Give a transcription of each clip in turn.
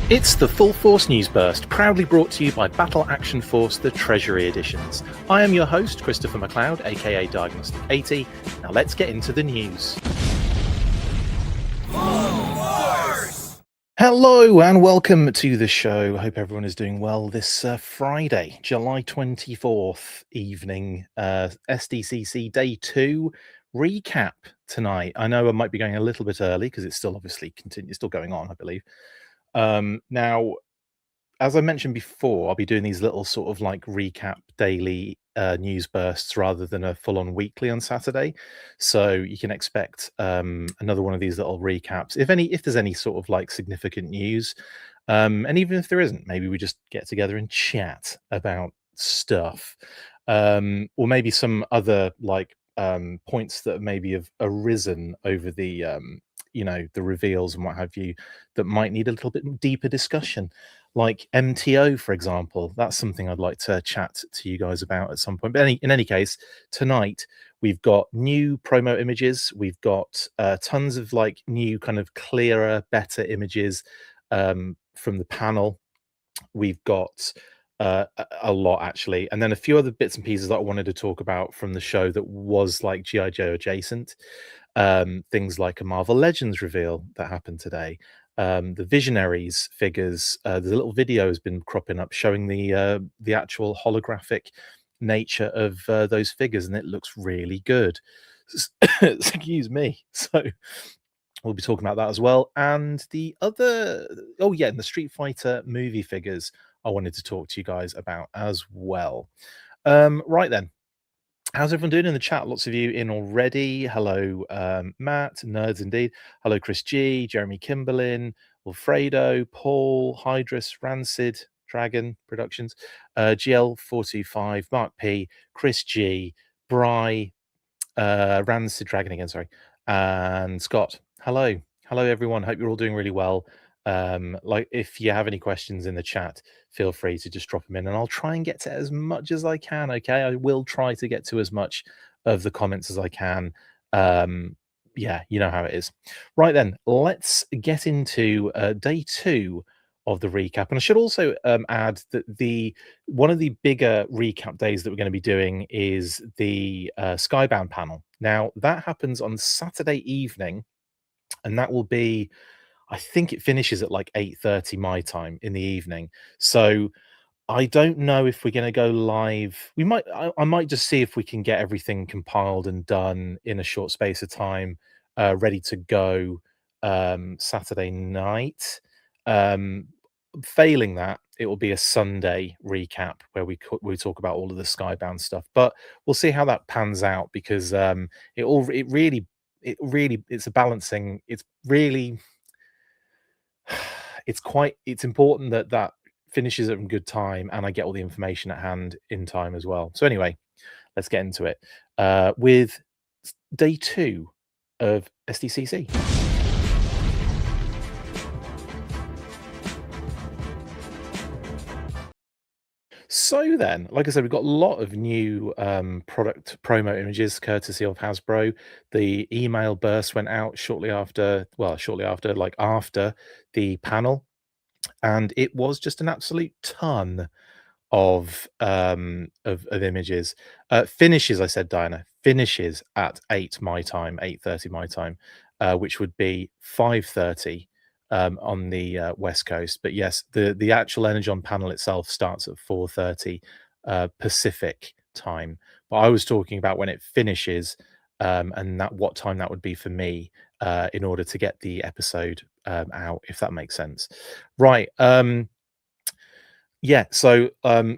It's the Full Force News Burst, proudly brought to you by Battle Action Force, the Treasury editions. I am your host, Christopher McLeod, aka Diagnostic 80. Now let's get into the news. Hello and welcome to the show. Hope everyone is doing well this Friday, July 24th evening, Sdcc Day 2 recap tonight. I know I might be going a little bit early because it's still obviously still going on, I believe. Now, as I mentioned before, I'll be doing these little sort of like recap daily news bursts rather than a full-on weekly on Saturday. So you can expect another one of these little recaps, if there's any sort of like significant news. And even if there isn't, maybe we just get together and chat about stuff. Or maybe some other like points that maybe have arisen over the the reveals and what have you that might need a little bit deeper discussion, like MTO, for example. That's something I'd like to chat to you guys about at some point. But in any case, tonight we've got new promo images. We've got tons of like new kind of clearer, better images from the panel. We've got a lot actually, and then a few other bits and pieces that I wanted to talk about from the show that was like GI Joe adjacent. Things like a Marvel Legends reveal that happened today. The Visionaries figures. There's a little video has been cropping up showing the actual holographic nature of those figures, and it looks really good. Excuse me. So we'll be talking about that as well. And the other, oh yeah, and the Street Fighter movie figures I wanted to talk to you guys about as well. Right then. How's everyone doing in the chat? Lots of you in already. Hello, Matt, Nerds Indeed. Hello, Chris G, Jeremy Kimberlin, Alfredo, Paul, Hydrus, Rancid, Dragon Productions, GL425, Mark P, Chris G, Bry, Rancid Dragon again, sorry, and Scott. Hello. Hello, everyone. Hope you're all doing really well. Like, if you have any questions in the chat, feel free to just drop them in and I'll try and get to as much as I can. Okay, I will try to get to as much of the comments as I can. Yeah, you know how it is. Right then, let's get into day 2 of the recap. And I should also add that the one of the bigger recap days that we're going to be doing is the Skybound panel. Now that happens on Saturday evening, and that will be, I think it finishes at like 8:30 my time in the evening. So I don't know if we're going to go live. We might. I might just see if we can get everything compiled and done in a short space of time, ready to go Saturday night. Failing that, it will be a Sunday recap where we talk about all of the Skybound stuff. But we'll see how that pans out, because it's a balancing. It's really it's important that finishes at a good time and I get all the information at hand in time as well. So anyway, let's get into it with day 2 of SDCC. So then, like I said, we've got a lot of new product promo images courtesy of Hasbro. The email burst went out shortly after, like after the panel, and it was just an absolute ton of images. Finishes, I said, Diana, finishes at 8 my time, 8:30 my time, which would be 5:30 on the West Coast. But yes, the actual Energon panel itself starts at 4:30 Pacific time. But I was talking about when it finishes, and that what time that would be for me in order to get the episode out, if that makes sense. Right. Yeah, so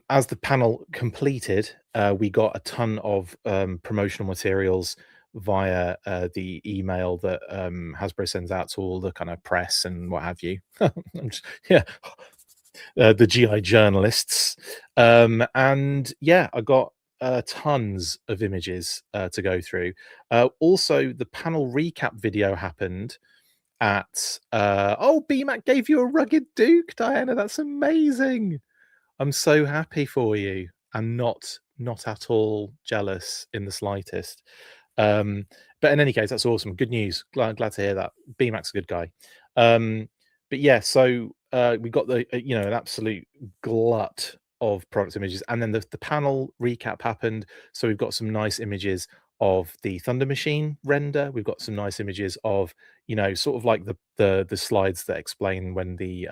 as the panel completed, we got a ton of promotional materials via the email that Hasbro sends out to all the kind of press and what have you. Yeah, the GI journalists. And yeah, I got tons of images to go through. Also, the panel recap video happened at oh, BMAC gave you a rugged Duke, Diana. That's amazing. I'm so happy for you. I'm not at all jealous in the slightest. But in any case, that's awesome. Good news. Glad to hear that. BMAC's a good guy. But yeah, so we got the an absolute glut of product images, and then the panel recap happened. So we've got some nice images of the Thunder Machine render. We've got some nice images of sort of like the slides that explain when the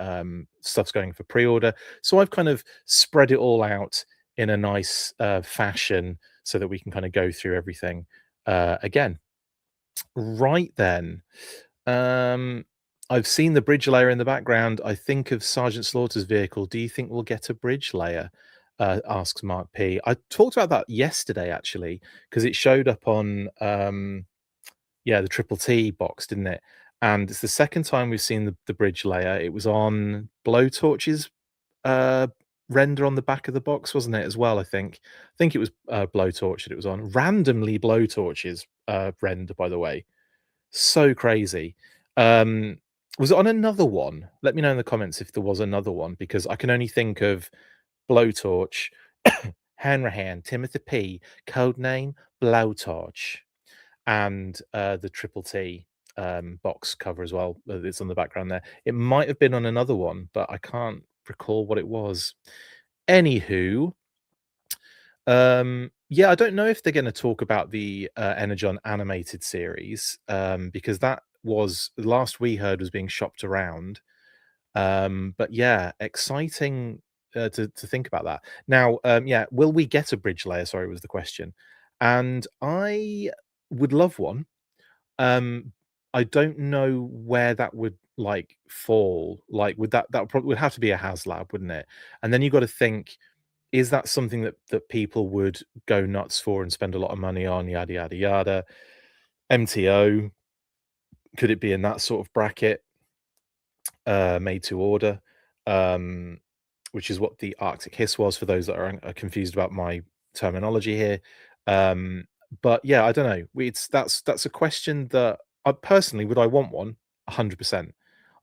stuff's going for pre-order. So I've kind of spread it all out in a nice fashion so that we can kind of go through everything again. Right then. Um, I've seen the bridge layer in the background. I think of Sergeant Slaughter's vehicle. Do you think we'll get a bridge layer? Asks Mark P. I talked about that yesterday actually, because it showed up on the Triple T box, didn't it? And it's the second time we've seen the bridge layer. It was on Blowtorch's uh, render on the back of the box, wasn't it? As well, I think. I think it was Blowtorch that it was on. Randomly Blowtorch's render, by the way. So crazy. Was it on another one? Let me know in the comments if there was another one, because I can only think of Blowtorch, Hanrahan, Timothy P, codename Blowtorch, and the Triple T box cover as well. It's on the background there. It might have been on another one, but I can't recall what it was. Anywho, yeah, I don't know if they're going to talk about the Energon animated series, because that was the last we heard was being shopped around. But yeah, exciting to think about that. Now, yeah, will we get a bridge layer? Sorry, was the question, and I would love one. Um, I don't know where that would like fall. Like, would that probably would have to be a HasLab, wouldn't it? And then you got to think, is that something that people would go nuts for and spend a lot of money on? Yada yada yada. MTO, could it be in that sort of bracket? Made to order, um, which is what the Arctic Hiss was for those that are confused about my terminology here. Um, but yeah, I don't know. It's that's a question that I personally would I want one 100%.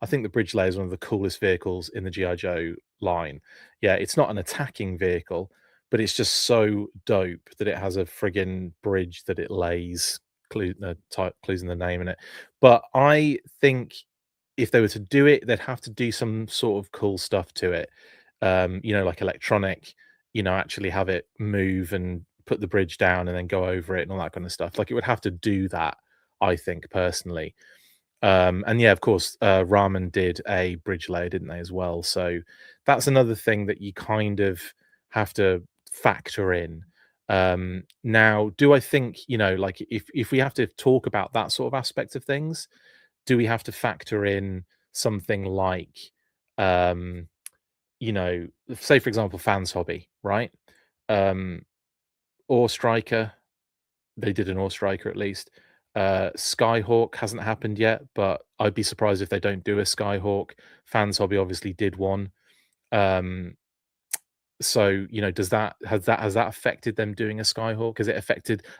I think the bridge layer is one of the coolest vehicles in the GI Joe line. Yeah, it's not an attacking vehicle, but it's just so dope that it has a friggin' bridge that it lays. Clues in the name in it. But I think if they were to do it, they'd have to do some sort of cool stuff to it. Like electronic, actually have it move and put the bridge down and then go over it and all that kind of stuff. Like it would have to do that, I think personally. And yeah, of course, Ramen did a bridge layer, didn't they, as well? So that's another thing that you kind of have to factor in. Now, do I think, like if we have to talk about that sort of aspect of things, do we have to factor in something like, um, say for example, Fans Hobby, right? Um, Ore Striker, they did an Ore Striker at least. Skyhawk hasn't happened yet, but I'd be surprised if they don't do a Skyhawk. Fans Hobby obviously did one. So has that affected them doing a Skyhawk?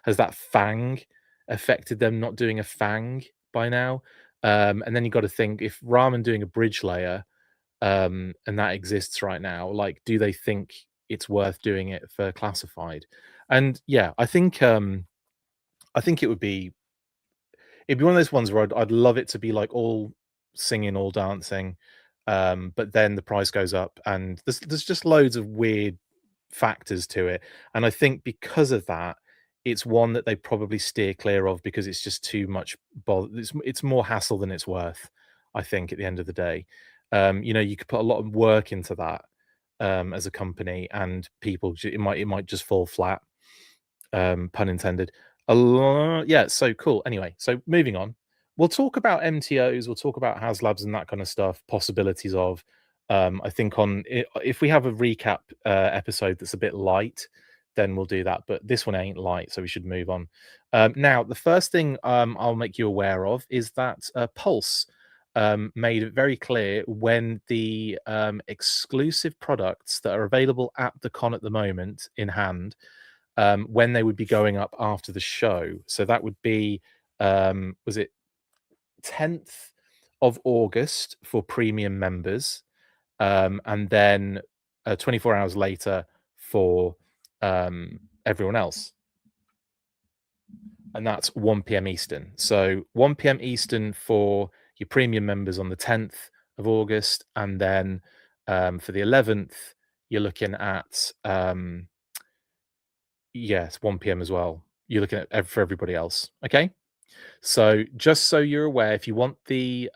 Has that Fang affected them not doing a Fang by now? And then you got to think, if Ramen doing a bridge layer, and that exists right now, like, do they think it's worth doing it for classified? And yeah, I think it'd be one of those ones where I'd love it to be like all singing, all dancing, but then the price goes up, and there's just loads of weird factors to it, and I think because of that, it's one that they probably steer clear of because it's just too much bother. It's more hassle than it's worth, I think, at the end of the day. You could put a lot of work into that as a company, and it might just fall flat, pun intended. Yeah, so cool. Anyway, so moving on, we'll talk about MTOs, we'll talk about HasLabs and that kind of stuff, possibilities of. I think if we have a recap episode that's a bit light, then we'll do that. But this one ain't light, so we should move on. Now, the first thing I'll make you aware of is that Pulse made it very clear when the exclusive products that are available at the con at the moment in hand, when they would be going up after the show. So that would be, was it 10th of August for premium members, and then 24 hours later for everyone else. And that's 1 p.m. Eastern. So 1 p.m. Eastern for your premium members on the 10th of August, and then for the 11th, you're looking at yes, 1 p.m. as well. You're looking at for everybody else. Okay, so just so you're aware, if you want the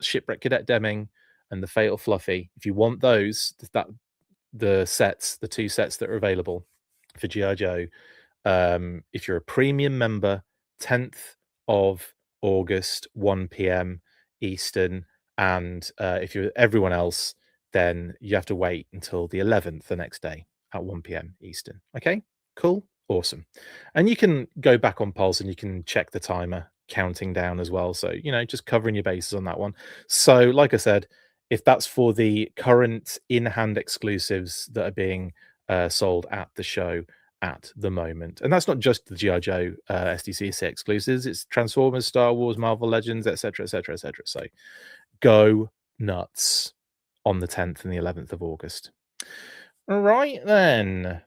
Shipwreck Cadet Deming and the Fatal Fluffy, if you want those, the two sets that are available for GI Joe, if you're a premium member, 10th of August, 1 p.m. Eastern, and if you're everyone else, then you have to wait until the 11th, the next day at 1 p.m. Eastern. Okay, cool, awesome. And you can go back on Pulse and you can check the timer counting down as well. So, just covering your bases on that one. So, like I said, if that's for the current in hand exclusives that are being sold at the show, at the moment. And that's not just the GI Joe SDCC exclusives, it's Transformers, Star Wars, Marvel Legends, etc., etc., etc. So go nuts on the 10th and the 11th of August. All right then.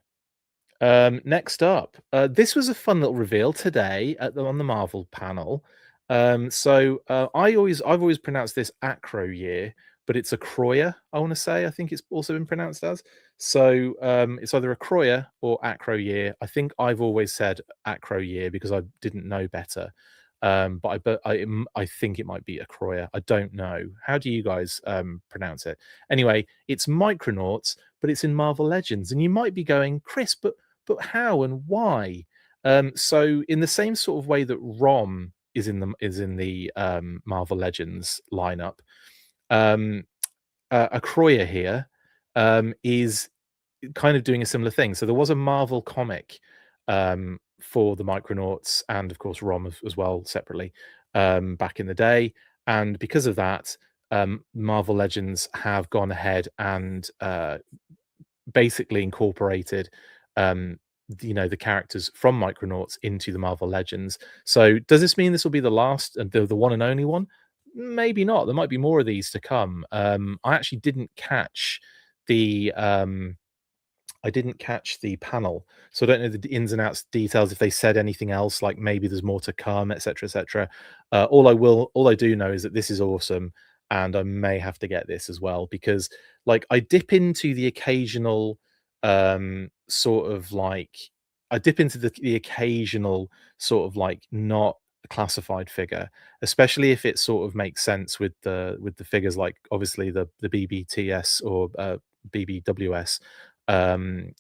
Next up, this was a fun little reveal today on the Marvel panel. I've always pronounced this Acro Year, but it's a Croyer. I want to say. I think it's also been pronounced as. So it's either a Croyer or Acro Year. I think I've always said Acro Year because I didn't know better. But I think it might be a Croyer. I don't know. How do you guys pronounce it? Anyway, it's Micronauts, but it's in Marvel Legends, and you might be going, Chris, but how and why? So in the same sort of way that Rom is in the Marvel Legends lineup, um, Acroya here is kind of doing a similar thing. So there was a Marvel comic for the Micronauts and of course Rom as well separately back in the day, and because of that, Marvel Legends have gone ahead and basically incorporated the characters from Micronauts into the Marvel Legends. So does this mean this will be the last and the one and only one? Maybe not. There might be more of these to come. I actually didn't catch the panel, so I don't know the ins and outs details if they said anything else, like maybe there's more to come, etc., etc. All I do know is that this is awesome, and I may have to get this as well because, like, I dip into the occasional sort of like I dip into the occasional sort of like not classified figure, especially if it sort of makes sense with the figures, like obviously the BBTS or BBWS um,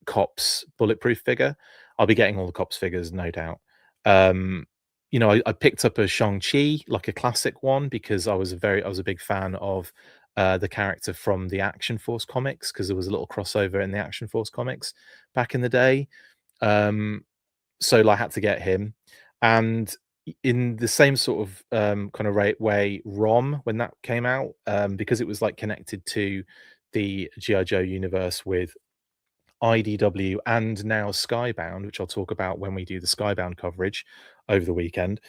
Cops bulletproof figure. I'll be getting all the Cops figures, no doubt. Um, I picked up a Shang-Chi, like a classic one, because I was a big fan of the character from the Action Force comics, because there was a little crossover in the Action Force comics back in the day. Um, so I had to get him. And in the same sort of kind of way, Rom, when that came out, because it was like connected to the GI Joe universe with IDW and now Skybound, which I'll talk about when we do the Skybound coverage over the weekend.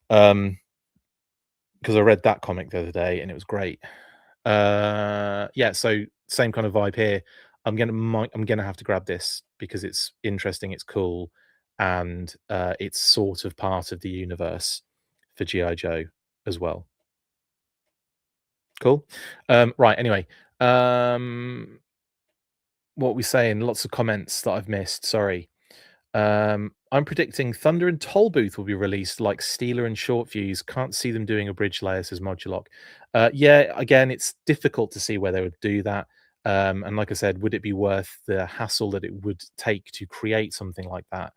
Because I read that comic the other day and it was great. Yeah, so same kind of vibe here. I'm gonna have to grab this because it's interesting, it's cool, and it's sort of part of the universe for GI Joe as well. Cool. Right. Anyway, what are we saying? Lots of comments that I've missed. Sorry. I'm predicting Thunder and Tollbooth will be released like Steeler and Shortfuse. Can't see them doing a bridge layer, says Modulock. Yeah, again, it's difficult to see where they would do that. And like I said, would it be worth the hassle that it would take to create something like that?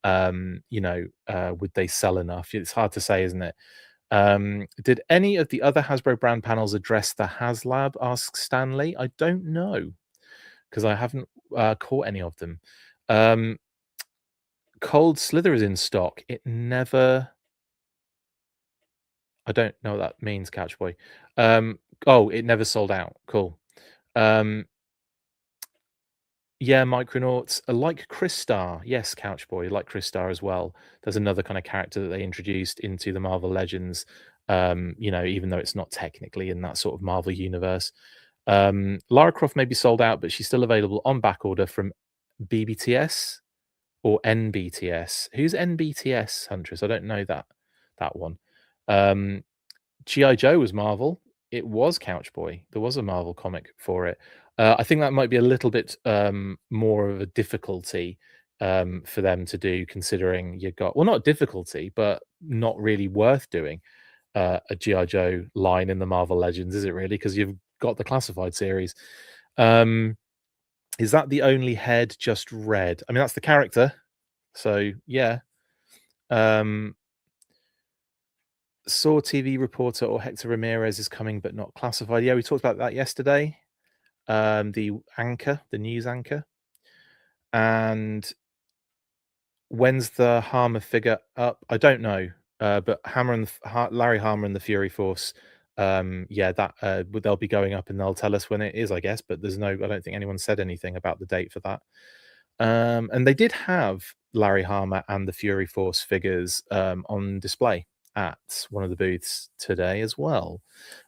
Would they sell enough? It's hard to say, isn't it? Did any of the other Hasbro brand panels address the HasLab? Asks Stanley. I don't know because I haven't caught any of them. Cold Slither is in stock. It never. I don't know what that means, Couchboy. Oh, it never sold out. Cool. Yeah, Micronauts, like Crystar. Yes, Couchboy, like Crystar as well. There's another kind of character that they introduced into the Marvel Legends. Even though it's not technically in that sort of Marvel universe. Lara Croft may be sold out, but she's still available on back order from BBTS or NBTS. Who's NBTS, Huntress? I don't know that one. GI Joe was Marvel It was Couch Boy. There was a Marvel comic for it. I think that might be a little bit more of a difficulty for them to do, considering you got, well, not difficulty, but not really worth doing a GI Joe line in the Marvel Legends, is it really? Because you've got the classified series. Um, is that the only head just red? I mean, that's the character. So yeah. Um, Saw TV reporter or Hector Ramirez is coming, but not classified. Yeah, we talked about that yesterday. The anchor, the news anchor. And when's the Harmer figure up? I don't know. But Larry Harmer and the Fury Force, yeah, that they'll be going up and they'll tell us when it is, I guess. But there's no, I don't think anyone said anything about the date for that. And they did have Larry Harmer and the Fury Force figures on display at one of the booths today as well,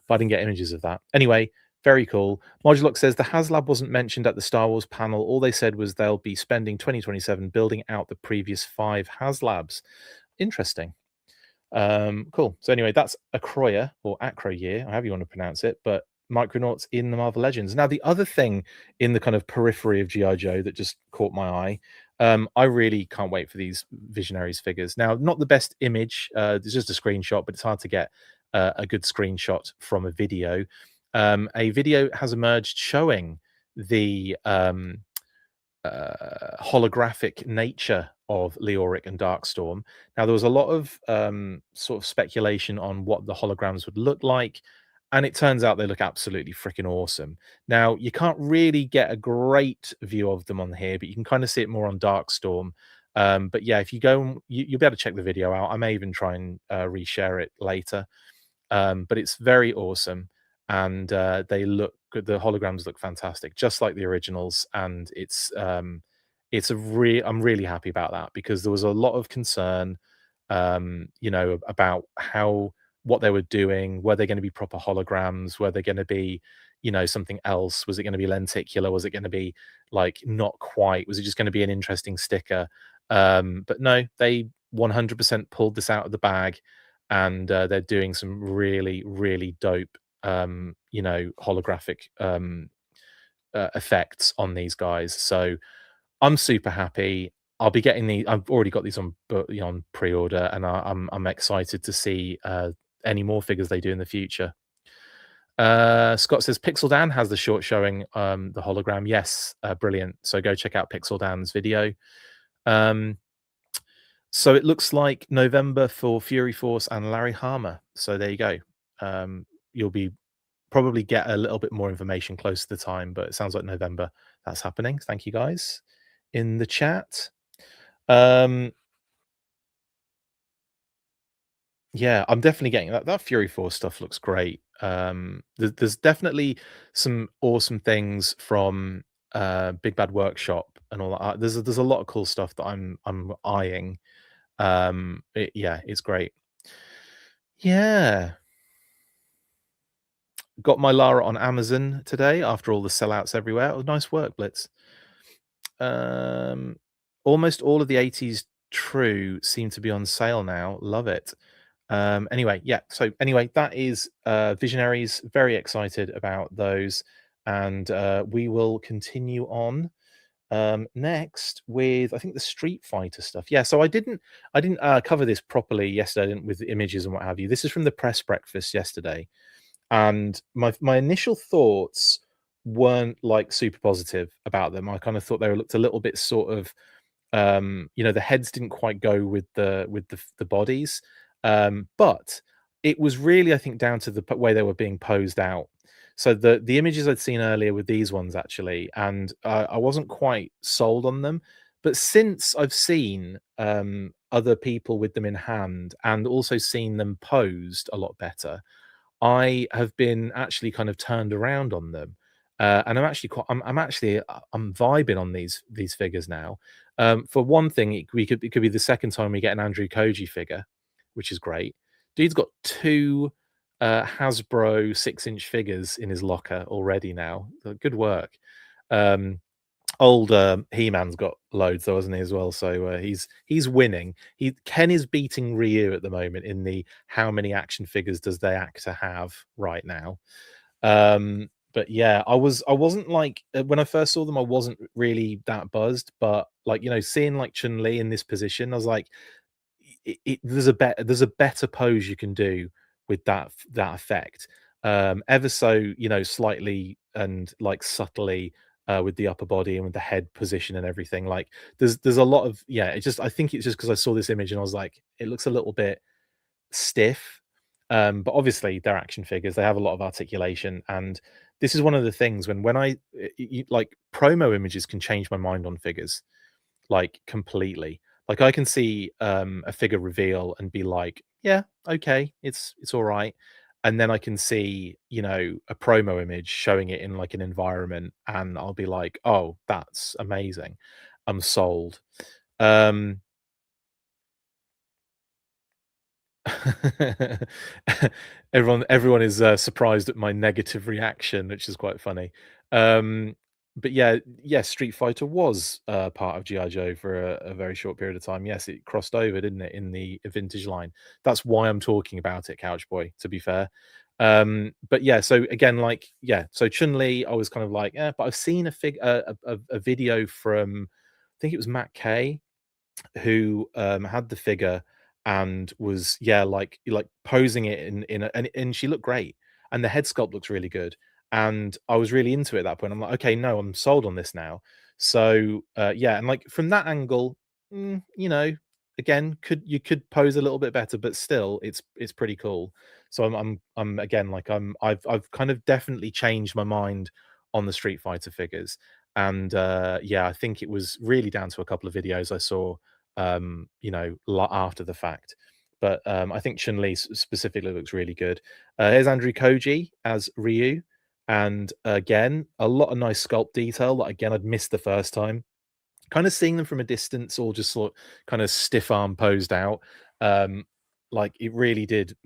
but I didn't get images of that. Anyway, very cool. Modulok says the HasLab wasn't mentioned at the Star Wars panel. All they said was they'll be spending 2027 building out the previous 5 HasLabs. Interesting. Cool. So anyway, that's Acroya or Acro Year, however you want to pronounce it, but Micronauts in the Marvel Legends. Now, the other thing in the kind of periphery of GI Joe that just caught my eye, I really can't wait for these Visionaries figures. Now, not the best image, it's just a screenshot, but it's hard to get a good screenshot from a video. A video has emerged showing the holographic nature of Leoric and Darkstorm. Now, there was a lot of sort of speculation on what the holograms would look like, and it turns out they look absolutely freaking awesome. Now, you can't really get a great view of them on here, but you can kind of see it more on Darkstorm. But yeah, if you go, you'll be able to check the video out. I may even try and reshare it later. But it's very awesome, and they look good. The holograms look fantastic, just like the originals, and it's a I'm really happy about that because there was a lot of concern, you know, about how what they were doing. Were they going to be proper holograms? Were they going to be, you know, something else? Was it going to be lenticular? Was it going to be like not quite? Was it just going to be an interesting sticker? But no, they 100% pulled this out of the bag, and they're doing some really, really dope, you know, holographic effects on these guys. So I'm super happy. I'll be getting the. I've already got these on, you know, on pre-order, and I'm excited to see any more figures they do in the future. Scott says Pixel Dan has the short showing the hologram. Yes, brilliant. So go check out Pixel Dan's video. So it looks like November for Fury Force and Larry Harmer. So there you go. You'll be probably get a little bit more information close to the time, but it sounds like November that's happening. Thank you guys in the chat. Yeah, I'm definitely getting that. That Fury Force stuff looks great. There's definitely some awesome things from Big Bad Workshop and all that. There's a lot of cool stuff that I'm eyeing. Yeah, it's great. Yeah. Got my Lara on Amazon today after all the sellouts everywhere. Oh, nice work, Blitz. Almost all of the 80s True seem to be on sale now. Love it. Anyway, yeah. So anyway, that is Visionaries. Very excited about those, and we will continue on next with I think the Street Fighter stuff. Yeah. So I didn't cover this properly yesterday with images and what have you. This is from the press breakfast yesterday, and my initial thoughts weren't like super positive about them. I kind of thought they looked a little bit sort of you know, the heads didn't quite go with the bodies, but it was really, I think, down to the way they were being posed out. So the images I'd seen earlier with these ones actually, and I wasn't quite sold on them. But since I've seen other people with them in hand and also seen them posed a lot better, I have been actually kind of turned around on them, and I'm actually I'm vibing on these figures now. For one thing, it could be the second time we get an Andrew Koji figure, which is great. Dude's got 2 Hasbro 6-inch figures in his locker already now. Good work. Old He-Man's got loads though, hasn't he, as well? So he's winning. Ken is beating Ryu at the moment in the how many action figures does the actor have right now. But yeah, I wasn't like when I first saw them, I wasn't really that buzzed. But like seeing like Chun Li in this position, I was like, there's a better pose you can do with that effect. Ever so slightly and like subtly with the upper body and with the head position and everything. Like there's a lot of it just I think it's just because I saw this image and I was like, it looks a little bit stiff. But obviously they're action figures. They have a lot of articulation, and this is one of the things like promo images can change my mind on figures like completely. Like I can see a figure reveal and be like, yeah, okay, it's all right. And then I can see, a promo image showing it in like an environment, and I'll be like, oh, that's amazing. I'm sold. Um everyone is surprised at my negative reaction, which is quite funny. Um, but yeah, Street Fighter was part of GI Joe for a very short period of time. Yes, it crossed over, didn't it, in the vintage line? That's why I'm talking about it, Couchboy. To be fair, but yeah. So again, like so Chun Li, I was kind of like, but I've seen a video from, I think it was Matt Kay, who had the figure and was like posing it in and she looked great, and the head sculpt looks really good, and I was really into it at that point. I'm like, okay, no, I'm sold on this now. So yeah, and like from that angle, again, could pose a little bit better, but still it's pretty cool. So I'm again like I've kind of definitely changed my mind on the Street Fighter figures. And yeah, I think it was really down to a couple of videos I saw after the fact. But I think Chun Li specifically looks really good. Here's Andrew Koji as Ryu, and again, a lot of nice sculpt detail that again I'd missed the first time. Kind of seeing them from a distance or just sort of kind of stiff arm posed out, um, like it really did,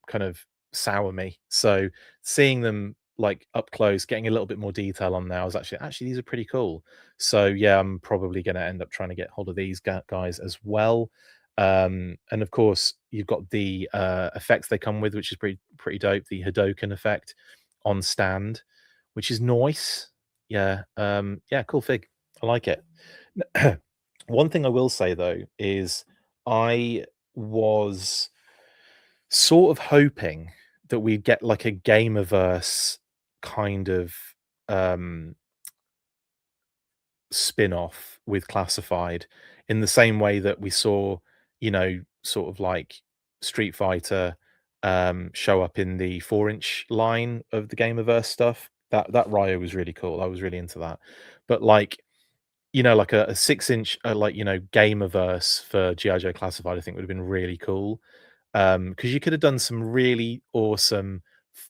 kind of sour me. So seeing them like up close, getting a little bit more detail on there, I was actually these are pretty cool. So yeah, I'm probably going to end up trying to get hold of these guys as well. And of course, you've got the effects they come with, which is pretty dope. The Hadoken effect on stand, which is nice. Yeah, yeah, cool fig. I like it. One thing I will say though is I was sort of hoping that we'd get like a Gameverse kind of um spin-off with Classified in the same way that we saw, sort of like Street Fighter show up in the 4-inch line of the Gameverse stuff. That Ryo was really cool. I was really into that. But like like a 6-inch, like, Gameverse for G.I. Joe Classified, I think would have been really cool. Because you could have done some really awesome,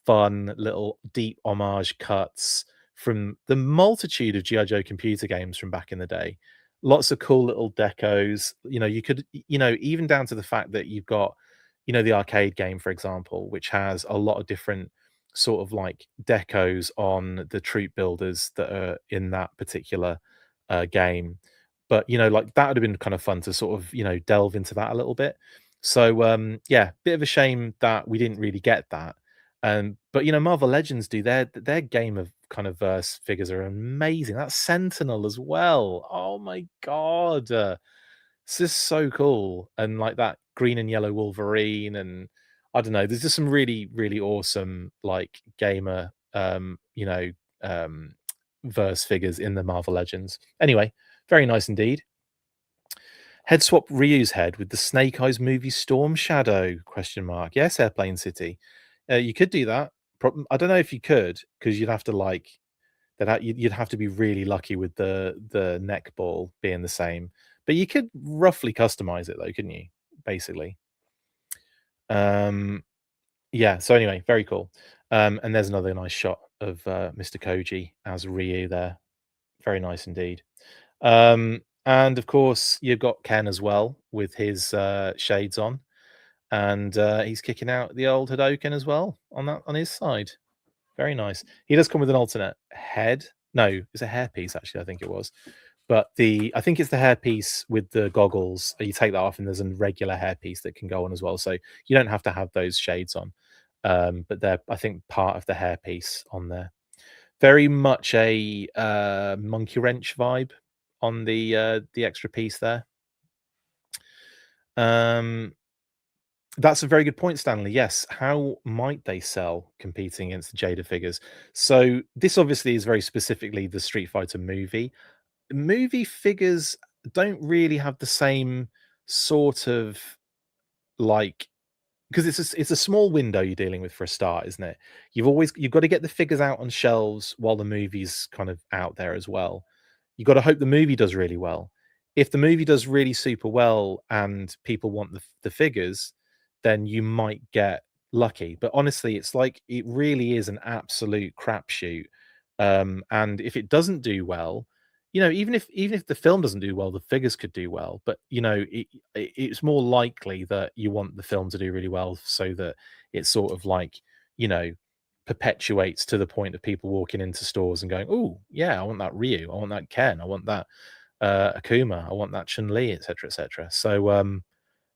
fun, little deep homage cuts from the multitude of G.I. Joe computer games from back in the day. Lots of cool little decos. You could, even down to the fact that you've got, the arcade game, for example, which has a lot of different sort of like decos on the troop builders that are in that particular game. But like that would have been kind of fun to sort of delve into that a little bit. So yeah, bit of a shame that we didn't really get that. But Marvel Legends do their game of kind of verse figures are amazing. That's Sentinel as well. Oh my god, this is so cool. And like that green and yellow Wolverine, and I don't know. There's just some really awesome like gamer um verse figures in the Marvel Legends. Anyway, very nice indeed. Head swap Ryu's head with the Snake Eyes movie Storm Shadow? Question mark. Yes, Airplane City. You could do that. I don't know if you could because you'd have to like you'd have to be really lucky with the neck ball being the same. But you could roughly customize it though, couldn't you? Basically. Um, yeah. So anyway, very cool. And there's another nice shot of Mr. Koji as Ryu there. Very nice indeed. And of course, you've got Ken as well with his shades on, and he's kicking out the old Hadoken as well on his side. Very nice. He does come with an alternate head, No, it's a hairpiece, actually, I think it was. But I think it's the hairpiece with the goggles. You take that off, and there's a regular hairpiece that can go on as well. So you don't have to have those shades on. But they're, I think, part of the hairpiece on there. Very much a monkey wrench vibe on the extra piece there. Um, that's a very good point, Stanley. Yes, how might they sell competing against the Jada figures? So this obviously is very specifically the Street Fighter movie. Movie figures don't really have the same sort of, like, because it's a small window you're dealing with for a start, isn't it? You've got to get the figures out on shelves while the movie's kind of out there as well. You got to hope the movie does really well. If the movie does really super well and people want the figures, then you might get lucky. But honestly, it's like it really is an absolute crapshoot. And if it doesn't do well, even if the film doesn't do well, the figures could do well. But it's more likely that you want the film to do really well, so that it's sort of like, you know perpetuates to the point of people walking into stores and going, "Oh, yeah, I want that Ryu, I want that Ken, I want that Akuma, I want that Chun Li, etc., etc." So,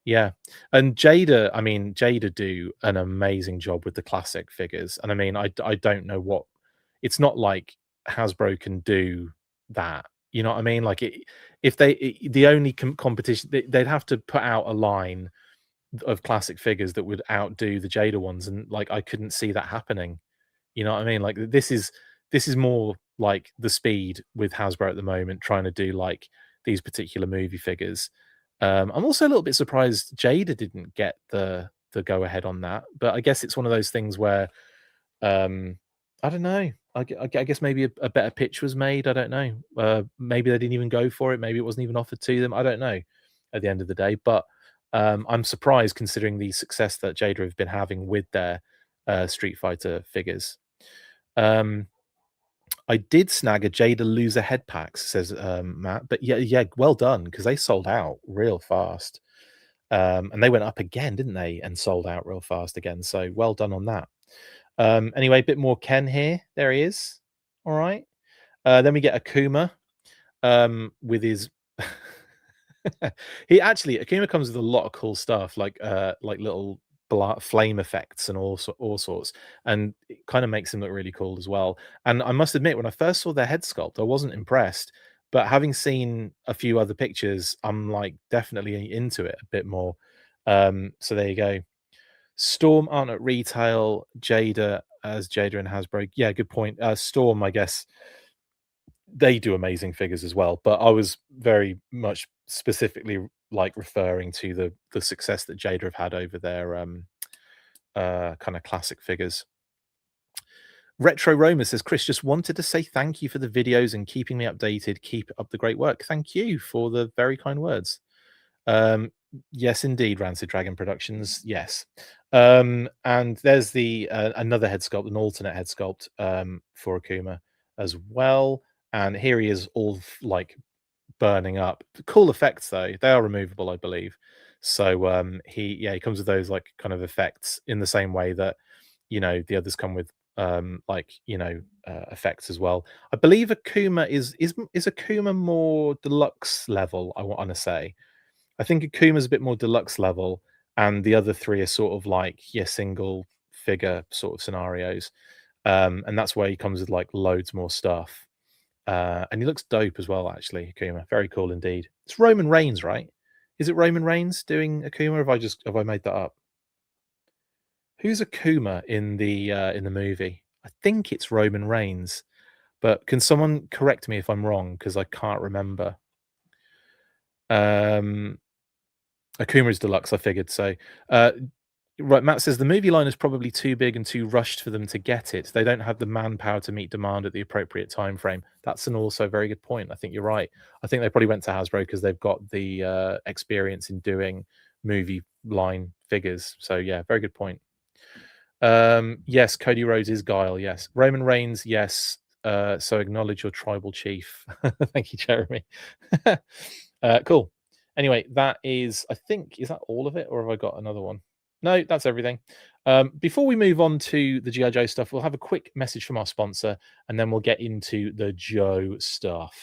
yeah, and Jada, I mean, Jada do an amazing job with the classic figures, and I mean, I don't know what, it's not like Hasbro can do that. You know what I mean? Like, if the only competition, they'd have to put out a line of classic figures that would outdo the Jada ones, and like I couldn't see that happening. You know what I mean? Like, this is more like the speed with Hasbro at the moment, trying to do like these particular movie figures. I'm also a little bit surprised Jada didn't get the go ahead on that, but I guess it's one of those things where, um, I don't know. I guess maybe a better pitch was made. I don't know. Maybe they didn't even go for it. Maybe it wasn't even offered to them. I don't know. At the end of the day, but I'm surprised considering the success that Jada have been having with their Street Fighter figures. Um, I did snag a Jada loser head packs, says Matt. But yeah, yeah, well done, because they sold out real fast. And they went up again, didn't they? And sold out real fast again. So well done on that. Anyway, a bit more Ken here. There he is. All right. Then we get Akuma with his. Akuma comes with a lot of cool stuff, like little flame effects and all sorts, and it kind of makes him look really cool as well. And I must admit, when I first saw their head sculpt, I wasn't impressed, but having seen a few other pictures, I'm like definitely into it a bit more. So there you go. Storm aren't at retail. Jada and Hasbro. Yeah, good point. Storm, I guess they do amazing figures as well, but I was very much specifically like referring to the success that Jada have had over their kind of classic figures. Retro Roma says, Chris, just wanted to say thank you for the videos and keeping me updated. Keep up the great work. Thank you for the very kind words. Um, yes, indeed, Rancid Dragon Productions. Yes. And there's the another head sculpt, an alternate head sculpt for Akuma as well. And here he is, all like burning up. Cool effects though. They are removable, I believe. So he comes with those like kind of effects in the same way that the others come with effects as well. I believe Akuma is Akuma more deluxe level, I want to say. I think Akuma's a bit more deluxe level, and the other three are sort of like single figure sort of scenarios. And that's where he comes with like loads more stuff. And he looks dope as well, actually. Akuma, very cool indeed. It's Roman Reigns, right? Is it Roman Reigns doing Akuma? Or have I made that up? Who's Akuma in the movie? I think it's Roman Reigns, but can someone correct me if I'm wrong, because I can't remember. Um, Akuma is deluxe, I figured. So, right, Matt says the movie line is probably too big and too rushed for them to get it. They don't have the manpower to meet demand at the appropriate time frame. That's an also very good point. I think you're right. I think they probably went to Hasbro because they've got the experience in doing movie line figures. So yeah, very good point. Yes, Cody Rhodes is Guile. Yes, Roman Reigns. Yes. So acknowledge your tribal chief. Thank you, Jeremy. Cool. Anyway, that is, I think, is that all of it, or have I got another one? No, that's everything. Before we move on to the GI Joe stuff, we'll have a quick message from our sponsor, and then we'll get into the Joe stuff.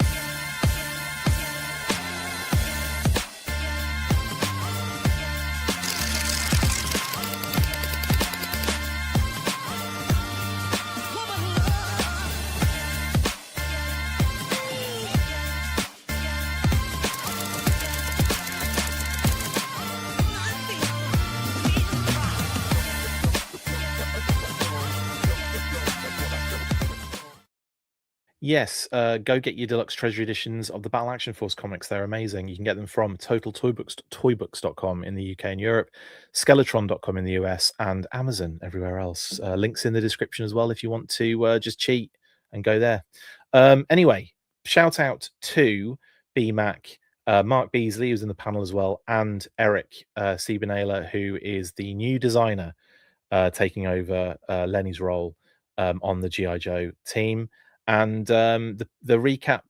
Yes, go get your deluxe treasury editions of the Battle Action Force comics. They're amazing. You can get them from totaltoybooks.com in the UK and Europe, skeletron.com in the US, and Amazon everywhere else. Links in the description as well if you want to just cheat and go there. Anyway, shout out to BMAC, Mark Beasley, who's in the panel as well, and Eric Siebenahler, who is the new designer taking over Lenny's role on the GI Joe team. And the recap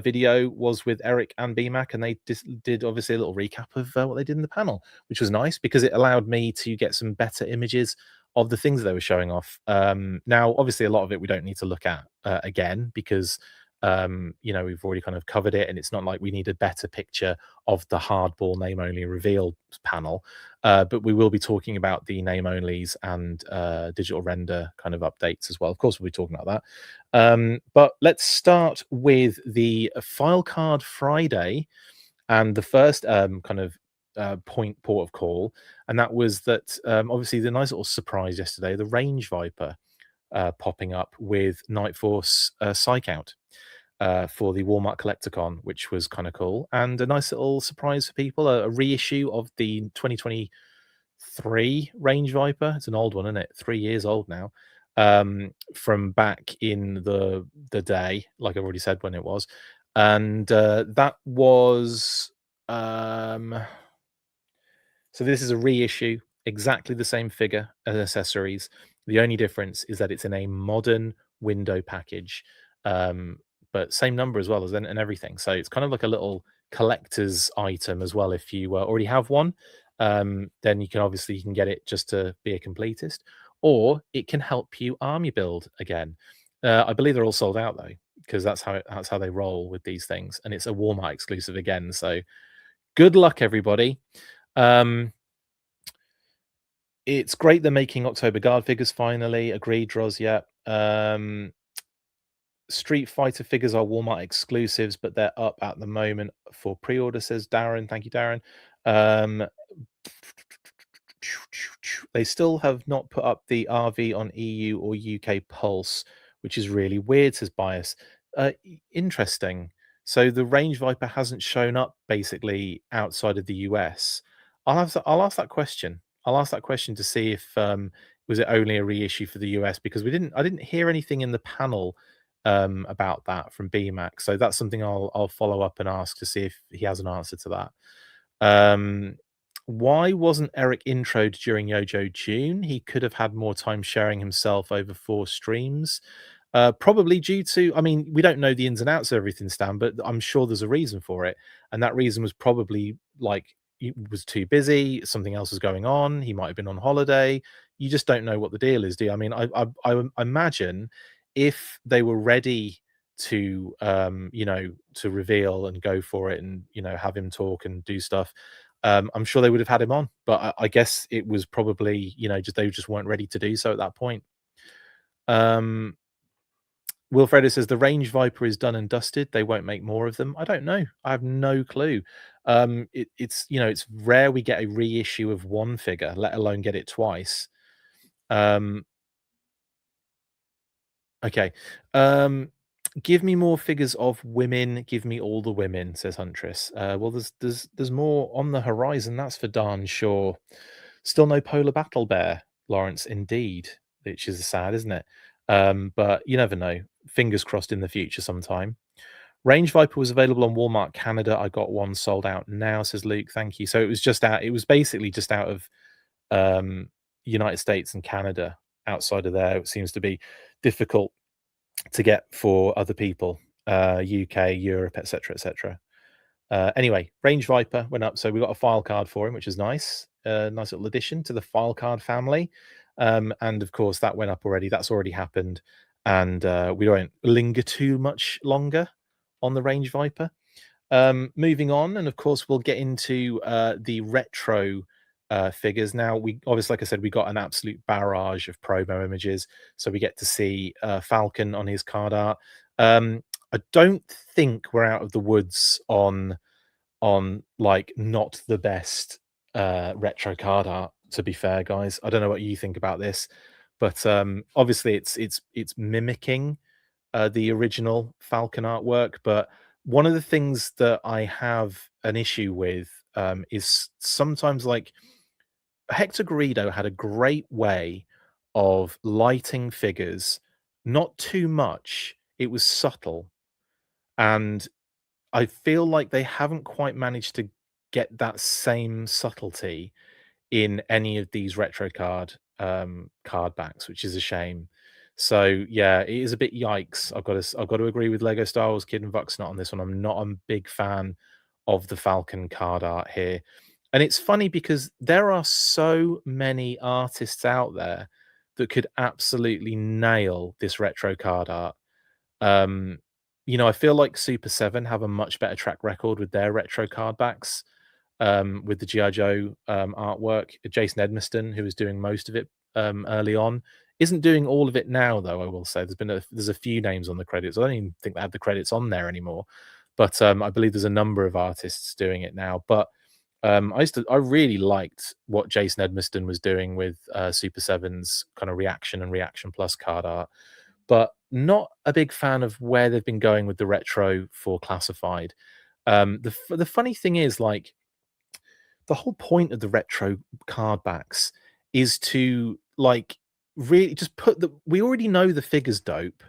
video was with Eric and BMAC, and they did obviously a little recap of what they did in the panel, which was nice because it allowed me to get some better images of the things they were showing off. Now, obviously, a lot of it we don't need to look at again because we've already kind of covered it, and it's not like we need a better picture of the hardball name only reveal panel. But we will be talking about the name onlys and digital render kind of updates as well. Of course, we'll be talking about that. But let's start with the file card Friday and the first port of call, and that was that obviously the nice little surprise yesterday, the Range Viper popping up with Night Force Psych Out for the Walmart Collecticon, which was kind of cool, and a nice little surprise for people, a reissue of the 2023 Range Viper. It's an old one, isn't it? 3 years old now, from back in the day, like I've already said when it was. And that was so this is a reissue, exactly the same figure and accessories. The only difference is that it's in a modern window package, but same number as well as and everything. So it's kind of like a little collector's item as well. If you already have one, then you can get it just to be a completist, or it can help you army build again. I believe they're all sold out though, because that's how they roll with these things, and it's a Walmart exclusive again. So good luck, everybody. It's great they're making October Guard figures finally. Agreed, Droz. Yeah. Street Fighter figures are Walmart exclusives, but they're up at the moment for pre-order, says Darren. Thank you, Darren. They still have not put up the RV on EU or UK Pulse, which is really weird, says Bias. Interesting. So the Range Viper hasn't shown up basically outside of the US. I'll ask that question. I'll ask that question to see if was it only a reissue for the US, because I didn't hear anything in the panel about that from BMAC. So that's something I'll follow up and ask to see if he has an answer to that. Why wasn't Eric introed during Yojo June? He could have had more time sharing himself over 4 streams. Probably due to, I mean, we don't know the ins and outs of everything, Stan, but I'm sure there's a reason for it. And that reason was probably like he was too busy, something else was going on, he might have been on holiday. You just don't know what the deal is, do you? I mean, I imagine if they were ready to to reveal and go for it and have him talk and do stuff, I'm sure they would have had him on, but I guess it was probably they just weren't ready to do so at that point. Wilfredo says the Range Viper is done and dusted. They won't make more of them. I don't know. I have no clue. It's rare we get a reissue of one figure, let alone get it twice. Okay. Give me more figures of women. Give me all the women, says Huntress. Well, there's more on the horizon. That's for darn sure. Still no Polar Battle Bear, Lawrence. Indeed, which is sad, isn't it? But you never know. Fingers crossed in the future sometime. Range Viper was available on Walmart Canada. I got one sold out now, says Luke. Thank you. So it was just out. It was basically just out of United States and Canada. Outside of there, it seems to be difficult to get for other people, UK, Europe, etc., etc. Anyway, Range Viper went up, so we got a file card for him, which is nice. Nice little addition to the file card family. And of course, that went up already. That's already happened, and we won't linger too much longer on the Range Viper. Moving on, and of course, we'll get into the retro figures. Now, we obviously, like I said, we got an absolute barrage of promo images, so we get to see Falcon on his card art. I don't think we're out of the woods on like not the best retro card art. To be fair, guys, I don't know what you think about this, but obviously, it's mimicking the original Falcon artwork. But one of the things that I have an issue with is sometimes like Hector Garrido had a great way of lighting figures, not too much. It was subtle. And I feel like they haven't quite managed to get that same subtlety in any of these retro card backs, which is a shame. So yeah, it is a bit yikes. I've got to agree with Lego Star Wars Kid and Vuxnut on this one. I'm not a big fan of the Falcon card art here. And it's funny because there are so many artists out there that could absolutely nail this retro card art. Um, I feel like Super 7 have a much better track record with their retro card backs, with the G.I. Joe artwork. Jason Edmiston, who was doing most of it early on, isn't doing all of it now, though. I will say there's a few names on the credits. I don't even think they have the credits on there anymore, but I believe there's a number of artists doing it now. But I really liked what Jason Edmiston was doing with Super Seven's kind of reaction and reaction plus card art, but not a big fan of where they've been going with the retro for classified. The funny thing is, like, the whole point of the retro card backs is to like really just put the we already know the figure's dope. Do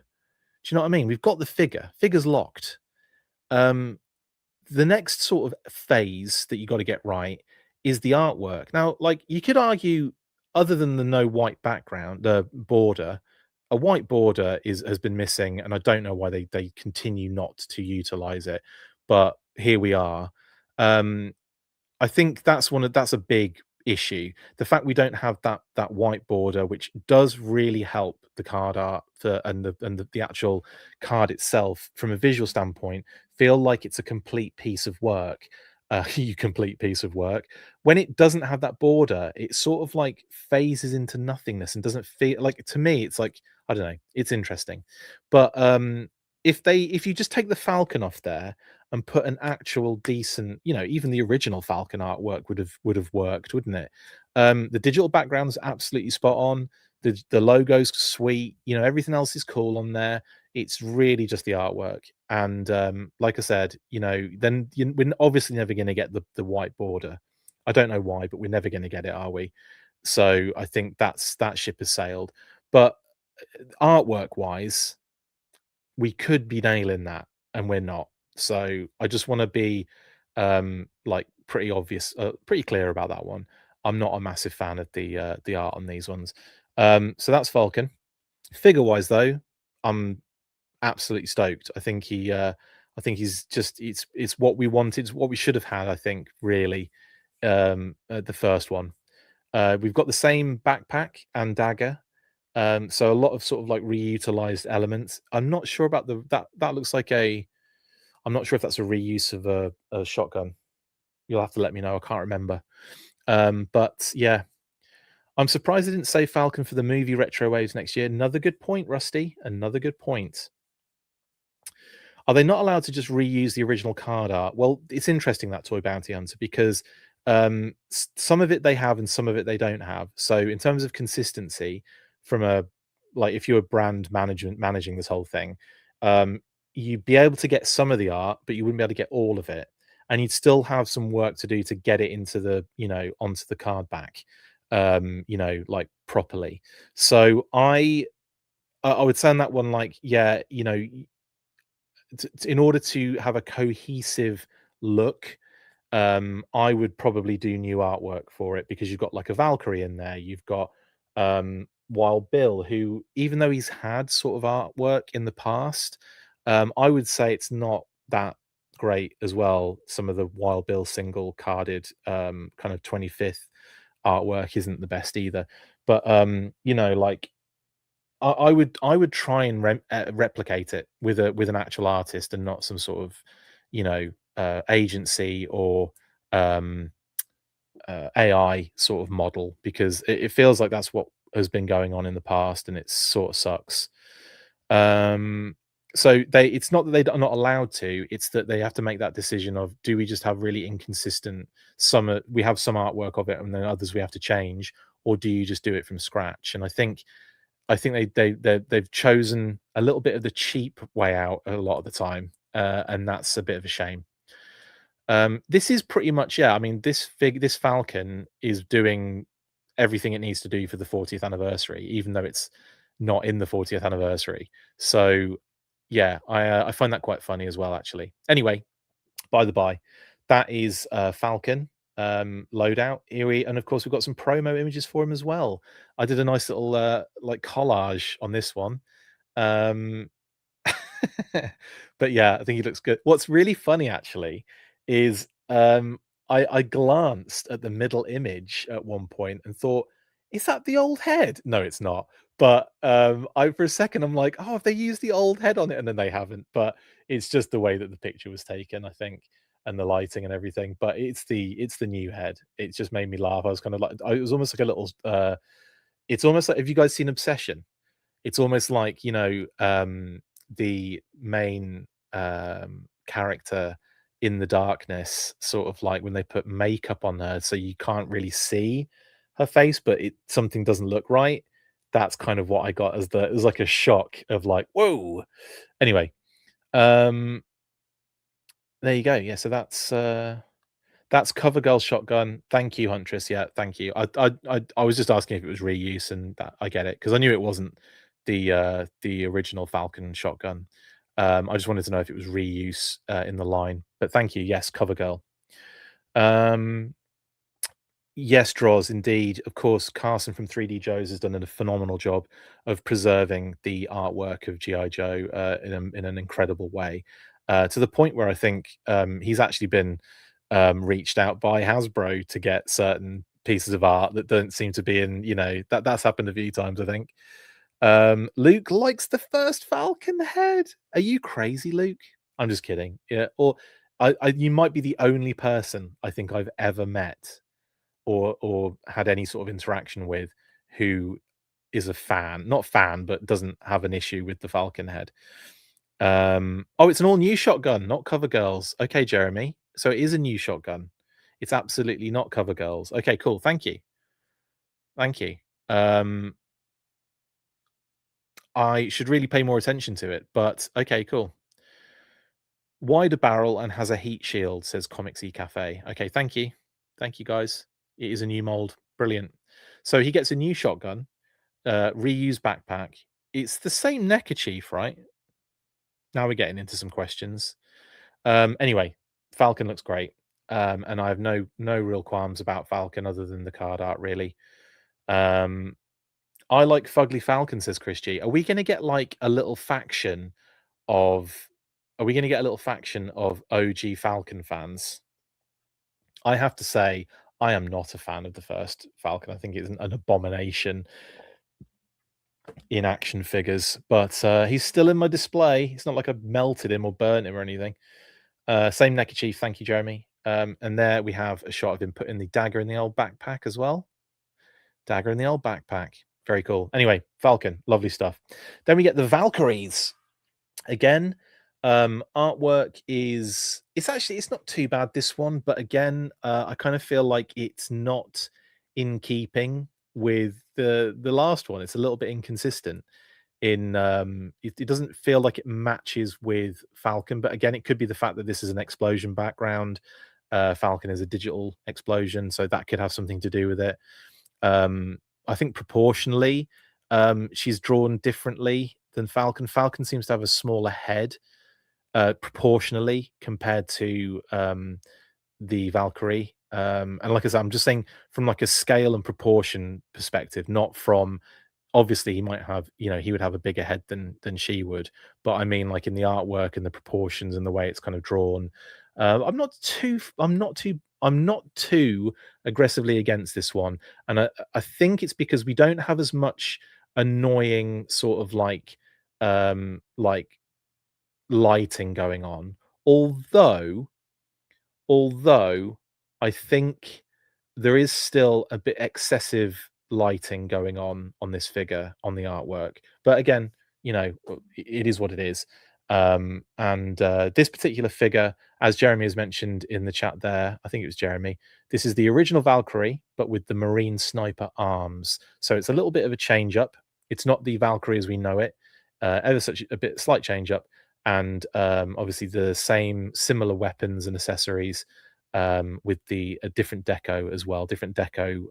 you know what I mean? We've got the figure's locked. Um, the next sort of phase that you got to get right is the artwork. Now, like, you could argue, other than the no white background, the border, a white border has been missing, and I don't know why they continue not to utilize it. But here we are. Um, I think that's a big issue. The fact we don't have that white border, which does really help the card art for and the actual card itself from a visual standpoint, feel like it's a complete piece of work. You complete piece of work. When it doesn't have that border, it sort of like phases into nothingness and doesn't feel like, to me, it's like, I don't know, it's interesting. But if you just take the Falcon off there and put an actual decent, even the original Falcon artwork would have worked, wouldn't it? The digital background's absolutely spot on. The logo's sweet. Everything else is cool on there. It's really just the artwork. And like I said, then we're obviously never going to get the white border. I don't know why, but we're never going to get it, are we? So I think that ship has sailed. But artwork wise, we could be nailing that, and we're not. So I just want to be like pretty obvious, pretty clear about that one. I'm not a massive fan of the art on these ones. So that's Falcon. Figure wise though, I'm absolutely stoked. I think he's just it's what we wanted, it's what we should have had, I think, really. The first one. We've got the same backpack and dagger. So a lot of sort of like reutilized elements. I'm not sure about that looks like I'm not sure if that's a reuse of a shotgun. You'll have to let me know. I can't remember. But yeah, I'm surprised they didn't say Falcon for the movie Retro Waves next year. Another good point, Rusty. Another good point. Are they not allowed to just reuse the original card art? Well, it's interesting, that Toy Bounty Hunter, because some of it they have and some of it they don't have. So in terms of consistency, from a like if you're a brand management managing this whole thing, you'd be able to get some of the art, but you wouldn't be able to get all of it, and you'd still have some work to do to get it into the onto the card back, like properly. So I would say on that one, like, yeah, in order to have a cohesive look, I would probably do new artwork for it, because you've got like a Valkyrie in there. You've got Wild Bill, who, even though he's had sort of artwork in the past, I would say it's not that great as well. Some of the Wild Bill single carded kind of 25th artwork isn't the best either. But like I would try and replicate it with an actual artist and not some sort of agency or um, AI sort of model, because it feels like that's what has been going on in the past, and it sort of sucks. Um, so it's not that they're not allowed to; it's that they have to make that decision of, do we just have really inconsistent, we have some artwork of it, and then others we have to change, or do you just do it from scratch? And I think they've chosen a little bit of the cheap way out a lot of the time, and that's a bit of a shame. This is pretty much, yeah. I mean, this Falcon is doing everything it needs to do for the 40th anniversary, even though it's not in the 40th anniversary. So, yeah, I find that quite funny as well, actually. Anyway, by the by, that is Falcon loadout. And of course we've got some promo images for him as well. I did a nice little like collage on this one. Um, but yeah, I think he looks good. What's really funny actually is I glanced at the middle image at one point and thought, is that the old head? No, it's not. But I for a second I'm like, oh, have they used the old head on it? And then they haven't. But it's just the way that the picture was taken, I think, and the lighting and everything. But it's the new head. It just made me laugh. I was kind of like, it was almost like a little it's almost like, have you guys seen Obsession? It's almost like, the main character in the darkness, sort of like when they put makeup on her so you can't really see her face, but something doesn't look right. That's kind of what I got, as it was like a shock of like, whoa. Anyway, um, there you go. Yeah, so that's CoverGirl shotgun. Thank you, Huntress. Yeah, thank you. I was just asking if it was reuse, and that I get it, because I knew it wasn't the original Falcon shotgun. I just wanted to know if it was reuse in the line. But thank you. Yes, CoverGirl. Um, yes, draws indeed. Of course, Carson from 3D Joe's has done a phenomenal job of preserving the artwork of GI Joe in an incredible way, to the point where I think he's actually been reached out by Hasbro to get certain pieces of art that don't seem to be in. That's happened a few times, I think. Luke likes the first Falcon head. Are you crazy, Luke? I'm just kidding. Yeah, or you might be the only person I think I've ever met or had any sort of interaction with who is a fan, not fan, but doesn't have an issue with the Falcon head. Oh, it's an all new shotgun, not Cover Girls. Okay, Jeremy. So it is a new shotgun. It's absolutely not Cover Girls. Okay, cool. Thank you. Thank you. Um, I should really pay more attention to it, but okay, cool. Wider barrel and has a heat shield, says Comicsy Cafe. Okay, thank you. Thank you, guys. It is a new mold. Brilliant. So he gets a new shotgun, reused backpack. It's the same neckerchief, right? Now we're getting into some questions. Anyway, Falcon looks great. And I have no real qualms about Falcon other than the card art, really. I like Fugly Falcon, says Chris G. Are we going to get like a little faction of? Are we going to get a little faction of OG Falcon fans? I have to say, I am not a fan of the first Falcon. I think it's an abomination in action figures, but he's still in my display. It's not like I melted him or burnt him or anything. Same neckerchief, thank you, Jeremy. And there we have a shot of him putting the dagger in the old backpack as well. Dagger in the old backpack. Very cool. Anyway, Falcon, lovely stuff. Then we get the Valkyries. Again, artwork it's not too bad, this one, but again, I kind of feel like it's not in keeping with the last one. It's a little bit inconsistent in it doesn't feel like it matches with Falcon, but again, it could be the fact that this is an explosion background. Falcon is a digital explosion, so that could have something to do with it. I think proportionally, she's drawn differently than Falcon. Falcon seems to have a smaller head, proportionally, compared to the Valkyrie. And like I said, I'm just saying from like a scale and proportion perspective, not from, obviously he might have, he would have a bigger head than she would, but I mean like in the artwork and the proportions and the way it's kind of drawn. I'm not too I'm not too aggressively against this one, and I think it's because we don't have as much annoying sort of like lighting going on. Although although I think there is still a bit excessive lighting going on this figure, on the artwork. But again, it is what it is. And this particular figure, as Jeremy has mentioned in the chat there, I think it was Jeremy, this is the original Valkyrie, but with the Marine Sniper arms. So it's a little bit of a change up. It's not the Valkyrie as we know it, ever such a bit slight change up. And obviously the same similar weapons and accessories, with the a different deco as well, different deco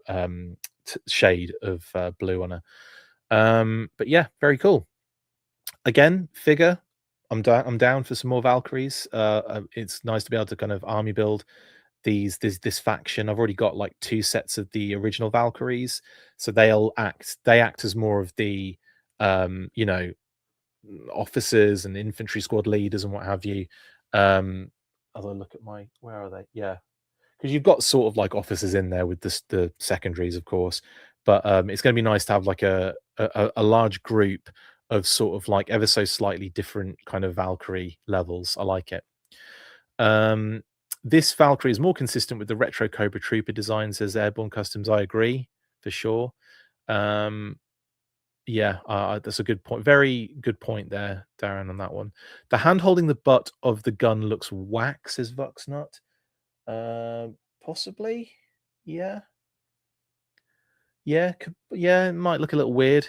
shade of blue on her. But yeah, very cool. Again, figure. I'm down. I'm down for some more Valkyries. It's nice to be able to kind of army build this faction. I've already got like two sets of the original Valkyries, so they act as more of the you know officers and infantry squad leaders and what have you. As I look at where are they? Yeah, because you've got sort of like officers in there with the secondaries, of course. But it's going to be nice to have like a large group of sort of like ever so slightly different kind of Valkyrie levels. I like it. Um, this Valkyrie is more consistent with the retro Cobra Trooper design, says Airborne Customs. I agree for sure. Um, yeah, that's a good point. Very good point there, Darren, on that one. The hand holding the butt of the gun looks whack, says Voxnut. Possibly. Yeah. Yeah, yeah, it might look a little weird.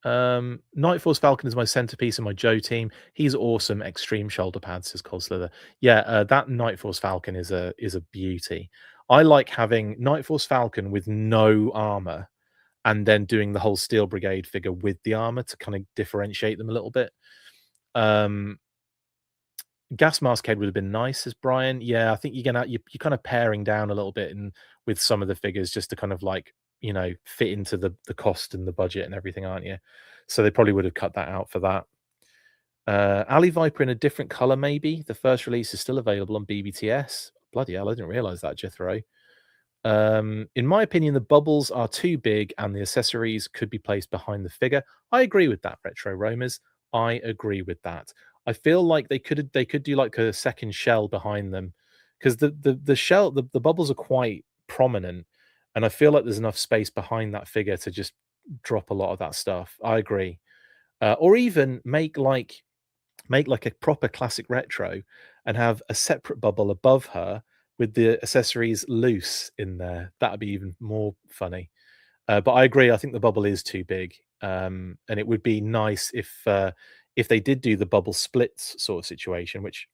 Night Force Falcon is my centerpiece in my Joe team. He's awesome. Extreme shoulder pads, says Cold Slither. Yeah, that Night Force Falcon is a beauty. I like having Night Force Falcon with no armor and then doing the whole Steel Brigade figure with the armor to kind of differentiate them a little bit. Gas mask head would have been nice, says Brian. Yeah, I think you're kind of paring down a little bit and with some of the figures just to kind of like fit into the cost and the budget and everything, aren't you? So they probably would have cut that out for that. Ali Viper in a different color, maybe. The first release is still available on BBTS. Bloody hell, I didn't realize that, Jethro. In my opinion, the bubbles are too big and the accessories could be placed behind the figure. I agree with that, Retro Romers. I agree with that. I feel like they could do like a second shell behind them because the shell the bubbles are quite prominent, and I feel like there's enough space behind that figure to just drop a lot of that stuff. I agree. Or even make like a proper classic retro and have a separate bubble above her with the accessories loose in there. That'd be even more funny. But I agree. I think the bubble is too big, and it would be nice if they did do the bubble splits sort of situation, which